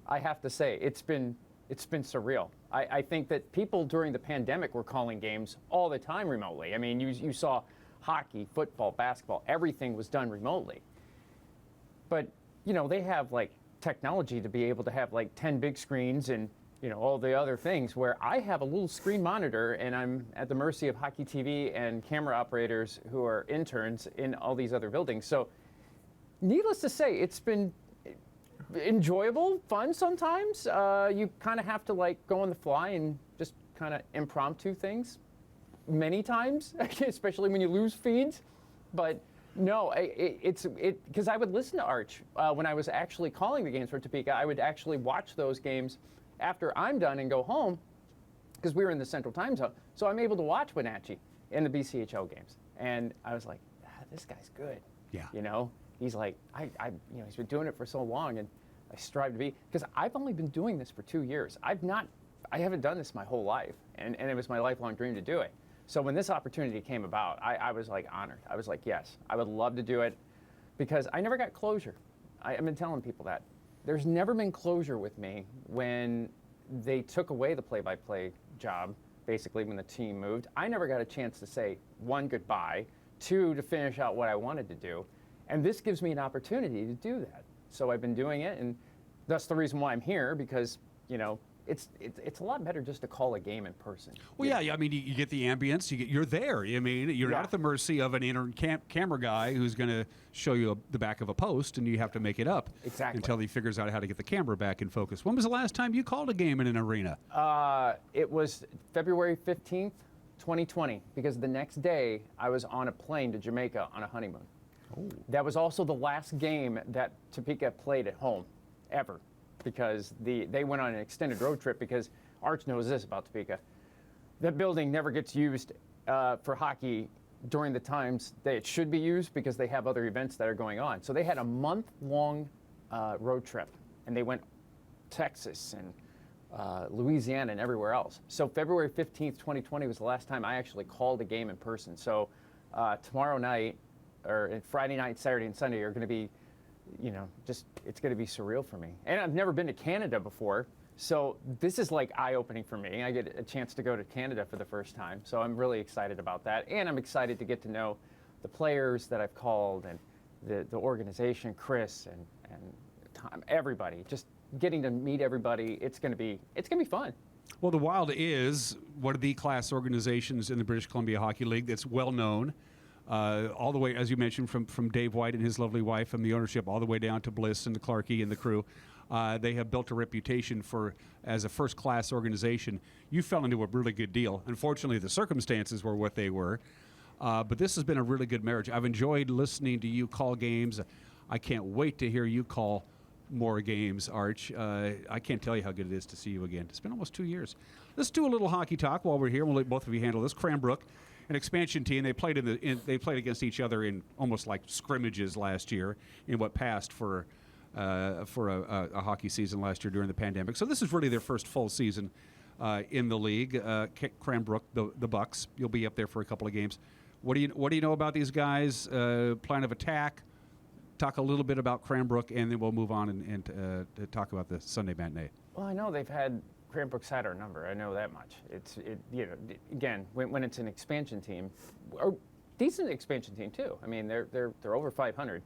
D: I have to say, it's been surreal. I think that people during the pandemic were calling games all the time remotely. I mean, you saw hockey, football, basketball, everything was done remotely. But, you know, they have like technology to be able to have like 10 big screens and, you know, all the other things, where I have a little screen monitor and I'm at the mercy of Hockey TV and camera operators who are interns in all these other buildings. So needless to say, it's been enjoyable, fun sometimes. You kind of have to like go on the fly and just kind of impromptu things many times, especially when you lose feeds. But no, it's because I would listen to Arch when I was actually calling the games for Topeka. I would actually watch those games after I'm done and go home, because we were in the Central Time Zone. So I'm able to watch Wenatchee in the BCHL games. And I was like, this guy's good.
A: Yeah.
D: You know, he's like, you know, he's been doing it for so long, and I strive to be, because I've only been doing this for 2 years. I haven't done this my whole life, and it was my lifelong dream to do it. So when this opportunity came about, I was like honored. I was like, yes, I would love to do it, because I never got closure. I've been telling people that. There's never been closure with me when they took away the play-by-play job, basically when the team moved. I never got a chance to say, one, goodbye, two, to finish out what I wanted to do. And this gives me an opportunity to do that. So I've been doing it, and that's the reason why I'm here, because, you know, it's a lot better just to call a game in person.
A: Well, yeah, I mean, you get the ambience, you're there. I mean, you're not at the mercy of an intern camera guy who's going to show you the back of a post, and you have to make it up until he figures out how to get the camera back in focus. When was the last time you called a game in an arena?
D: It was February 15th, 2020, because the next day I was on a plane to Jamaica on a honeymoon. Oh. That was also the last game that Topeka played at home, ever. Because they went on an extended road trip, because Arch knows this about Topeka. That building never gets used for hockey during the times that it should be used, because they have other events that are going on. So they had a month-long road trip, and they went Texas and Louisiana and everywhere else. So February 15th, 2020 was the last time I actually called a game in person. So tomorrow night, or Friday night, Saturday, and Sunday are going to be, it's going to be surreal for me. And I've never been to Canada before, so this is like eye-opening for me. I get a chance to go to Canada for the first time, so I'm really excited about that. And I'm excited to get to know the players that I've called and the organization, Chris and Tom, everybody. Just getting to meet everybody, it's going to be fun.
A: Well, the Wild is one of the class organizations in the British Columbia Hockey League that's well known, all the way, as you mentioned, from Dave White and his lovely wife and the ownership, all the way down to Bliss and the Clarkey and the crew. They have built a reputation as a first-class organization. You fell into a really good deal. Unfortunately, the circumstances were what they were, but this has been a really good marriage. I've enjoyed listening to you call games. I can't wait to hear you call more games, Arch. I can't tell you how good it is to see you again. It's been almost 2 years. Let's do a little hockey talk while we're here. We'll let both of you handle this. Cranbrook, an expansion team. They played they played against each other in almost like scrimmages last year in what passed for a hockey season last year during the pandemic. So this is really their first full season in the league. Cranbrook, the Bucks. You'll be up there for a couple of games. What do you know about these guys? Plan of attack. Talk a little bit about Cranbrook, and then we'll move on and talk about the Sunday matinee.
D: Well, I know they've had Cranbrook's had our number. I know that much. Again, when it's an expansion team, or decent expansion team too. I mean, they're over 500.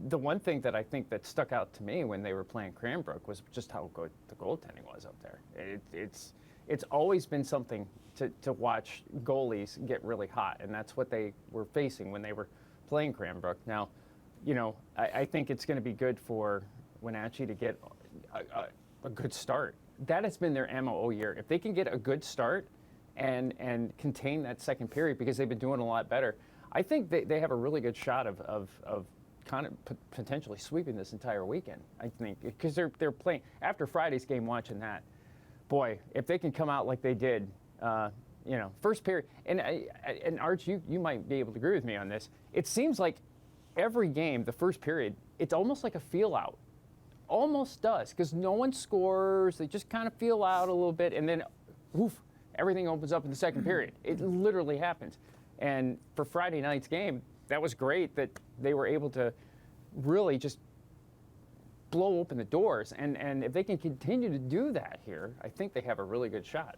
D: The one thing that I think that stuck out to me when they were playing Cranbrook was just how good the goaltending was up there. It's always been something to watch goalies get really hot, and that's what they were facing when they were playing Cranbrook. Now, I think it's going to be good for Wenatchee to get a good start. That has been their MO all year. If they can get a good start and contain that second period, because they've been doing a lot better, I think they have a really good shot of kind of potentially sweeping this entire weekend. I think because they're playing after Friday's game. Watching that, boy, if they can come out like they did. First period, and Arch, you might be able to agree with me on this. It seems like every game, the first period, it's almost like a feel out. Almost does, because no one scores. They just kind of feel out a little bit, and then, woof, everything opens up in the second period. It literally happens. And for Friday night's game, that was great that they were able to really just blow open the doors. And if they can continue to do that here, I think they have a really good shot.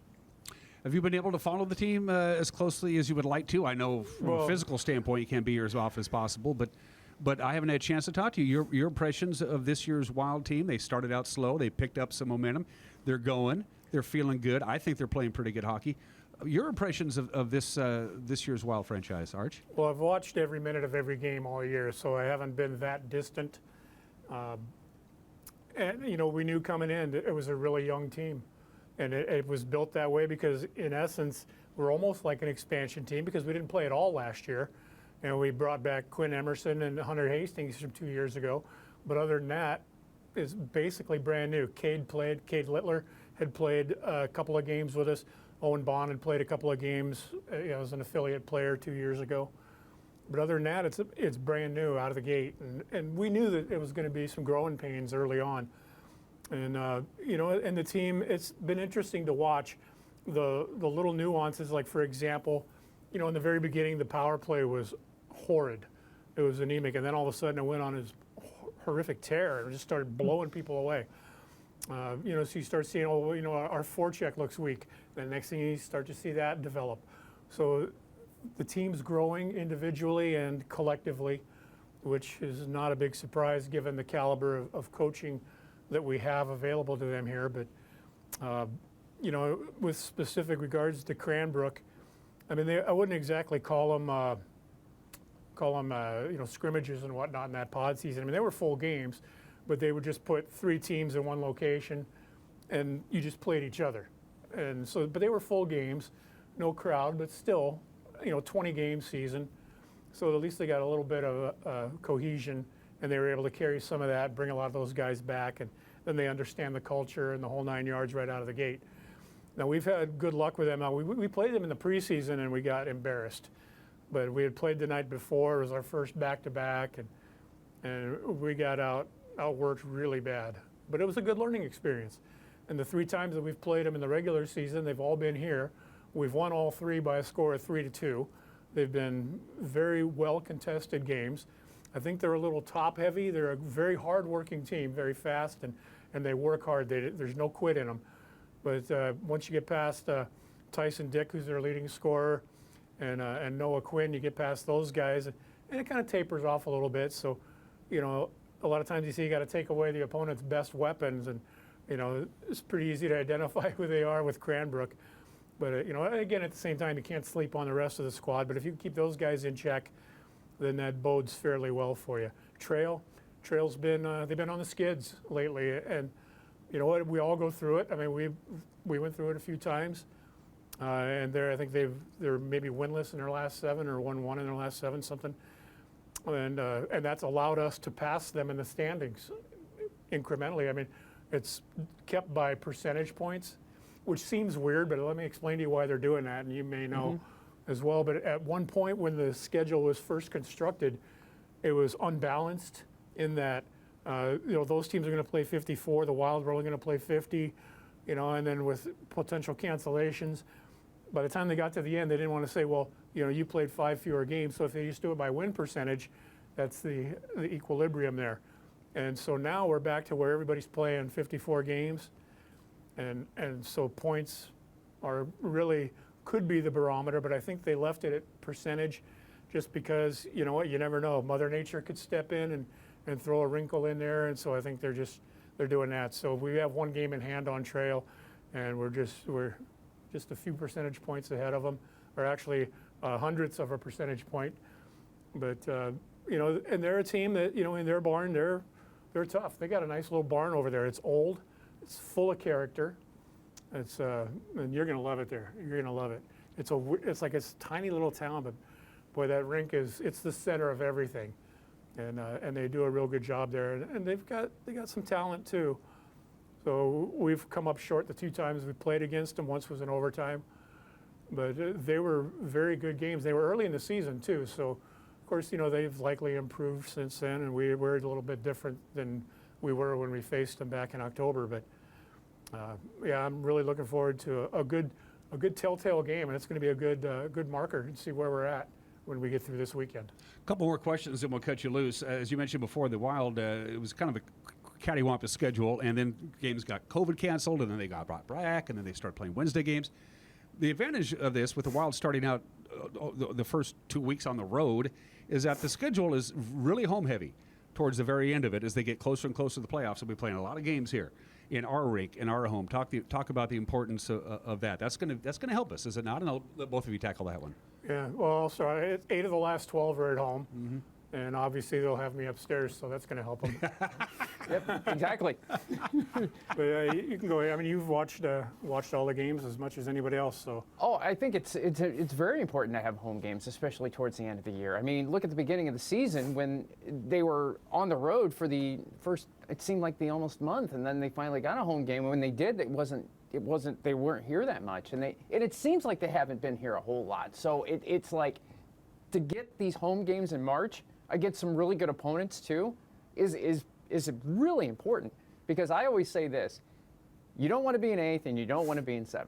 A: Have you been able to follow the team as closely as you would like to? I know from a physical standpoint you can't be here as often as possible, but I haven't had a chance to talk to you. Your impressions of this year's Wild team? They started out slow. They picked up some momentum. They're going. They're feeling good. I think they're playing pretty good hockey. Your impressions of this year's Wild franchise, Arch?
L: Well, I've watched every minute of every game all year, so I haven't been that distant. And, we knew coming in that it was a really young team. And it was built that way because, in essence, we're almost like an expansion team because we didn't play at all last year. And we brought back Quinn Emerson and Hunter Hastings from 2 years ago. But other than that, it's basically brand new. Cade Littler had played a couple of games with us. Owen Bond had played a couple of games as an affiliate player 2 years ago. But other than that, it's brand new out of the gate. And we knew that it was going to be some growing pains early on. And, and the team, it's been interesting to watch the little nuances. Like, for example, in the very beginning, the power play was horrid. It was anemic. And then all of a sudden it went on this horrific tear and just started blowing people away. So you start seeing, our forecheck looks weak. The next thing you start to see that develop. So the team's growing individually and collectively, which is not a big surprise given the caliber of coaching that we have available to them here. But, with specific regards to Cranbrook, I mean, I wouldn't exactly call them scrimmages and whatnot in that pod season. I mean, they were full games, but they would just put 3 teams in one location and you just played each other. And so, but they were full games, no crowd, but still, 20-game season. So at least they got a little bit of cohesion, and they were able to carry some of that, bring a lot of those guys back, and then they understand the culture and the whole 9 yards right out of the gate. Now, we've had good luck with them. Now, we played them in the preseason, and we got embarrassed. But we had played the night before. It was our first back-to-back, and and we got outworked really bad. But it was a good learning experience. And the 3 times that we've played them in the regular season, they've all been here. We've won all 3 by a score of 3-2. They've been very well contested games. I think they're a little top heavy. They're a very hard-working team, very fast, and they work hard. There's no quit in them. But once you get past Tyson Dick, who's their leading scorer, and Noah Quinn, you get past those guys, and it kind of tapers off a little bit. So, you know, a lot of times you see you got to take away the opponent's best weapons, and you know, it's pretty easy to identify who they are with Cranbrook. But you know, again, at the same time, you can't sleep on the rest of the squad. But if you can keep those guys in check, then that bodes fairly well for you. Trail's been they've been on the skids lately, and you know what? We all go through it. I mean, we went through it a few times, and I think they're maybe winless in their last 7 or 1-1 in their last 7, something, and that's allowed us to pass them in the standings incrementally. I mean, it's kept by percentage points, which seems weird, but let me explain to you why they're doing that, and you may know as well. But at one point when the schedule was first constructed, it was unbalanced in that you know, those teams are going to play 54, the Wild were only going to play 50, you know, and then with potential cancellations. By the time they got to the end, they didn't want to say, well, you know, you played 5 fewer games, so if they used to do it by win percentage, that's the equilibrium there. And so now we're back to where everybody's playing 54 games, and so points are really could be the barometer, but I think they left it at percentage just because, you know what, you never know. Mother Nature could step in and throw a wrinkle in there, and so I think they're doing that. So we have 1 game in hand on Trail, and we're just a few percentage points ahead of them, or actually hundredths of a percentage point. But you know, and they're a team that, you know, in their barn, they're tough. They got a nice little barn over there. It's old, it's full of character. It's and you're gonna love it there. You're gonna love it. It's like a tiny little town, but boy, that rink it's the center of everything, and they do a real good job there. And they got some talent too. So we've come up short the 2 times we played against them. Once was in overtime, but they were very good games. They were early in the season too. So of course, you know, they've likely improved since then, and we're a little bit different than we were when we faced them back in October. But yeah, I'm really looking forward to a good telltale game, and it's going to be a good marker and see where we're at when we get through this weekend.
A: A couple more questions, and we'll cut you loose. As you mentioned before, the Wild, it was kind of a cattywampus schedule, and then games got COVID canceled, and then they got brought back, and then they started playing Wednesday games. The advantage of this, with the Wild starting out the first 2 weeks on the road, is that the schedule is really home heavy towards the very end of it as they get closer and closer to the playoffs. We'll be playing a lot of games here in our rink, in our home. Talk about the importance of that. That's gonna help us, is it not? And I'll let both of you tackle that one.
L: Yeah, well, so 8 of the last 12 are at home, and obviously they'll have me upstairs, so that's going to help them.
D: Yep, exactly.
L: But you can go. I mean, you've watched all the games as much as anybody else, so.
D: Oh, I think it's very important to have home games, especially towards the end of the year. I mean, look at the beginning of the season when they were on the road for the first. It seemed like the almost month, and then they finally got a home game. And when they did, they weren't here that much, and it seems like they haven't been here a whole lot. So it's like to get these home games in March against some really good opponents too is really important, because I always say this: you don't want to be in 8th and you don't want to be in 7th.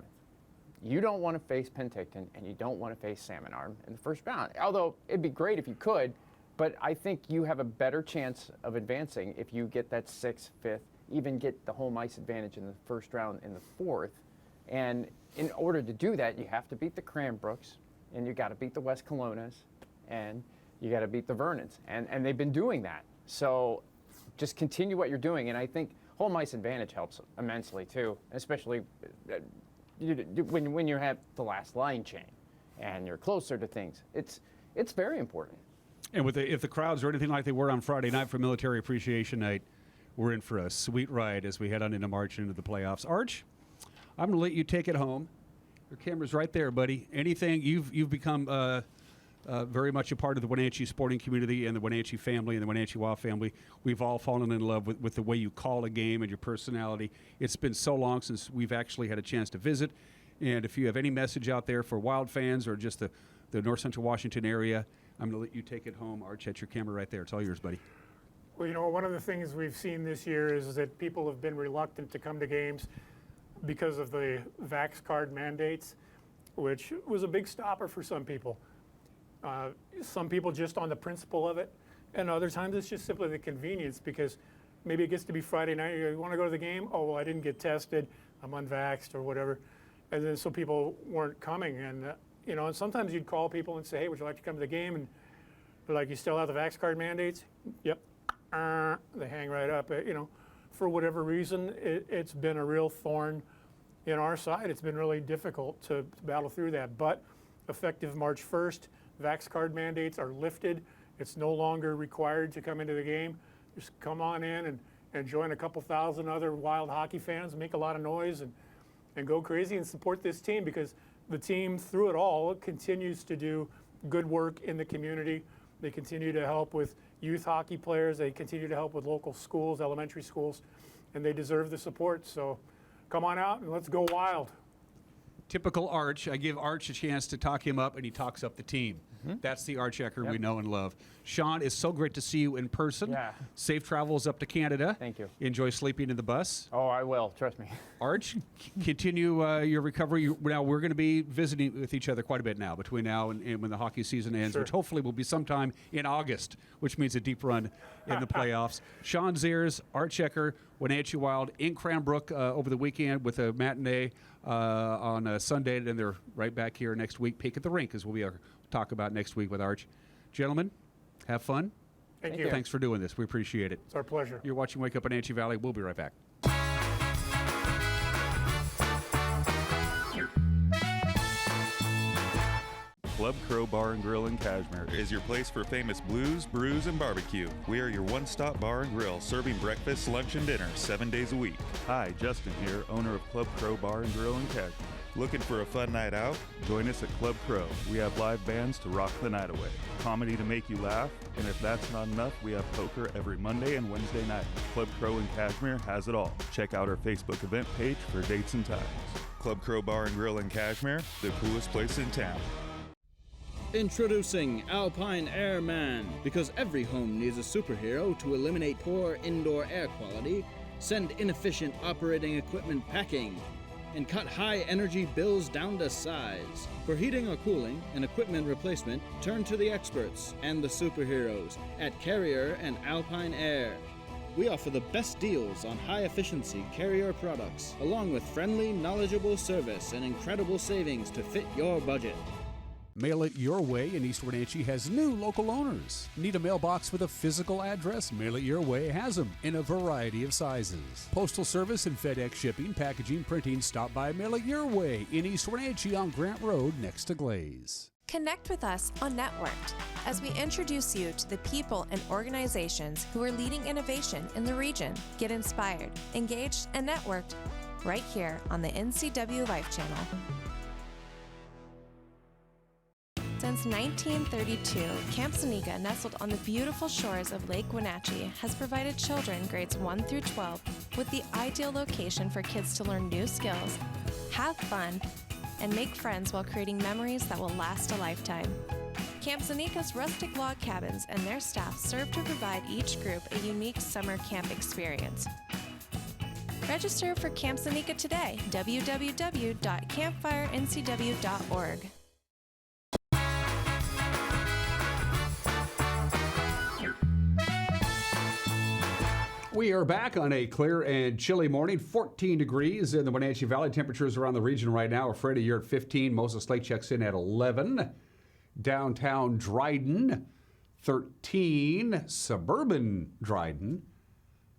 D: You don't want to face Penticton and you don't want to face Salmon Arm in the first round. Although it'd be great if you could, but I think you have a better chance of advancing if you get that 6th, 5th, even get the home ice advantage in the first round in the 4th. And in order to do that, you have to beat the Cranbrooks, and you got to beat the West Kelownas, and you got to beat the Vernons. And they've been doing that. So just continue what you're doing, and I think home ice advantage helps immensely too, especially when you have the last line chain and you're closer to things. It's very important.
A: And if the crowds are anything like they were on Friday night for Military Appreciation Night, we're in for a sweet ride as we head on into March and into the playoffs. Arch, I'm going to let you take it home. Your camera's right there, buddy. Anything you've become very much a part of the Wenatchee sporting community and the Wenatchee family and the Wenatchee Wild family. We've all fallen in love with the way you call a game and your personality. It's been so long since we've actually had a chance to visit. And if you have any message out there for Wild fans or just the North Central Washington area, I'm going to let you take it home. Arch, that's your camera right there. It's all yours, buddy.
L: Well, you know, one of the things we've seen this year is that people have been reluctant to come to games because of the vax card mandates, which was a big stopper for some people. Some people just on the principle of it, and other times it's just simply the convenience because maybe it gets to be Friday night, you want to go to the game? Oh, well, I didn't get tested, I'm unvaxxed or whatever. And then so people weren't coming. And, you know, and sometimes you'd call people and say, hey, would you like to come to the game? And they're like, you still have the vax card mandates? Yep. They hang right up. You know, for whatever reason, it's been a real thorn in our side. It's been really difficult to battle through that. But effective March 1st, vax card mandates are lifted. It's no longer required to come into the game. Just come on in and join a couple thousand other wild hockey fans, make a lot of noise, and go crazy and support this team, because the team, through it all, continues to do good work in the community. They continue to help with youth hockey players. They continue to help with local schools, elementary schools, and they deserve the support. So come on out and let's go wild.
A: Typical Arch. I give Arch a chance to talk him up, and he talks up the team. That's the Arch Ecker we know and love. Sean, it's so great to see you in person.
D: Yeah.
A: Safe travels up to Canada.
D: Thank you.
A: Enjoy sleeping in the bus.
D: Oh, I will. Trust me.
A: Arch, continue your recovery. Now, we're going to be visiting with each other quite a bit now, between now and when the hockey season ends, which hopefully will be sometime in August, which means a deep run in the playoffs. Sean Zears, Arch Ecker, Wenatchee Wild in Cranbrook over the weekend with a matinee on Sunday, and then they're right back here next week. Peek at the rink, as we'll talk about next week with Arch. Gentlemen, have fun.
L: Thank you.
A: Thanks for doing this. We appreciate it.
L: It's our pleasure.
A: You're watching Wake Up Wenatchee Valley. We'll be right back.
E: Club Crow Bar and Grill in Cashmere is your place for famous blues, brews, and barbecue. We are your one-stop bar and grill, serving breakfast, lunch, and dinner 7 days a week. Hi, Justin here, owner of Club Crow Bar and Grill in Cashmere. Looking for a fun night out? Join us at Club Crow. We have live bands to rock the night away, comedy to make you laugh, and if that's not enough, we have poker every Monday and Wednesday night. Club Crow in Cashmere has it all. Check out our Facebook event page for dates and times. Club Crow Bar and Grill in Cashmere, the coolest place in town.
F: Introducing Alpine Airman. Because every home needs a superhero to eliminate poor indoor air quality, send inefficient operating equipment packing, and cut high energy bills down to size. For heating or cooling and equipment replacement, turn to the experts and the superheroes at Carrier and Alpine Air. We offer the best deals on high-efficiency Carrier products, along with friendly, knowledgeable service and incredible savings to fit your budget.
A: Mail It Your Way in East Wenatchee has new local owners. Need a mailbox with a physical address? Mail It Your Way has them in a variety of sizes. Postal service and FedEx shipping, packaging, printing. Stop by Mail It Your Way in East Wenatchee on Grant Road next to Glaze.
C: Connect with us on Networked as we introduce you to the people and organizations who are leading innovation in the region. Get inspired, engaged, and networked right here on the NCW Life Channel. Since 1932, Camp Seneca, nestled on the beautiful shores of Lake Wenatchee, has provided children grades 1 through 12 with the ideal location for kids to learn new skills, have fun, and make friends while creating memories that will last a lifetime. Camp Seneca's rustic log cabins and their staff serve to provide each group a unique summer camp experience. Register for Camp Seneca today, www.campfirencw.org.
A: We are back on a clear and chilly morning. 14 degrees in the Wenatchee Valley. Temperatures around the region right now are Freddie, you're at 15. Moses Lake checks in at 11. Downtown Dryden, 13. Suburban Dryden,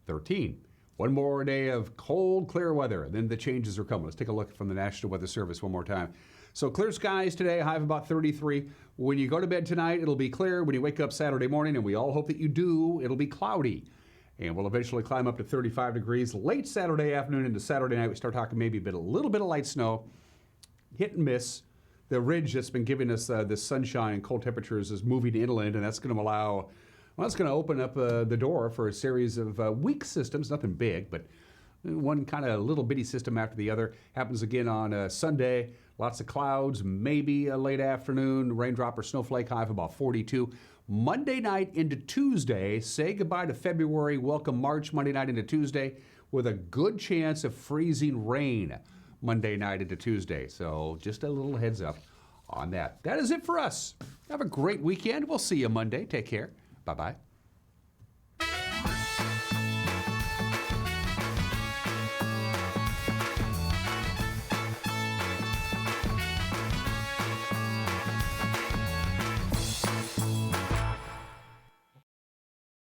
A: 13. One more day of cold, clear weather. Then the changes are coming. Let's take a look from the National Weather Service one more time. So clear skies today, high of about 33. When you go to bed tonight, it'll be clear. When you wake up Saturday morning, and we all hope that you do, it'll be cloudy. And we'll eventually climb up to 35 degrees. Late Saturday afternoon into Saturday night, we start talking maybe a little bit of light snow, hit and miss. The ridge that's been giving us this sunshine and cold temperatures is moving inland, and that's going to that's going to open up the door for a series of weak systems, nothing big, but one kind of little bitty system after the other. Happens again on Sunday. Lots of clouds, maybe a late afternoon raindrop or snowflake, high of about 42. Monday night into Tuesday. Say goodbye to February, welcome March, Monday night into Tuesday, with a good chance of freezing rain Monday night into Tuesday. So just a little heads up on that. That is it for us. Have a great weekend. We'll see you Monday. Take care. Bye-bye.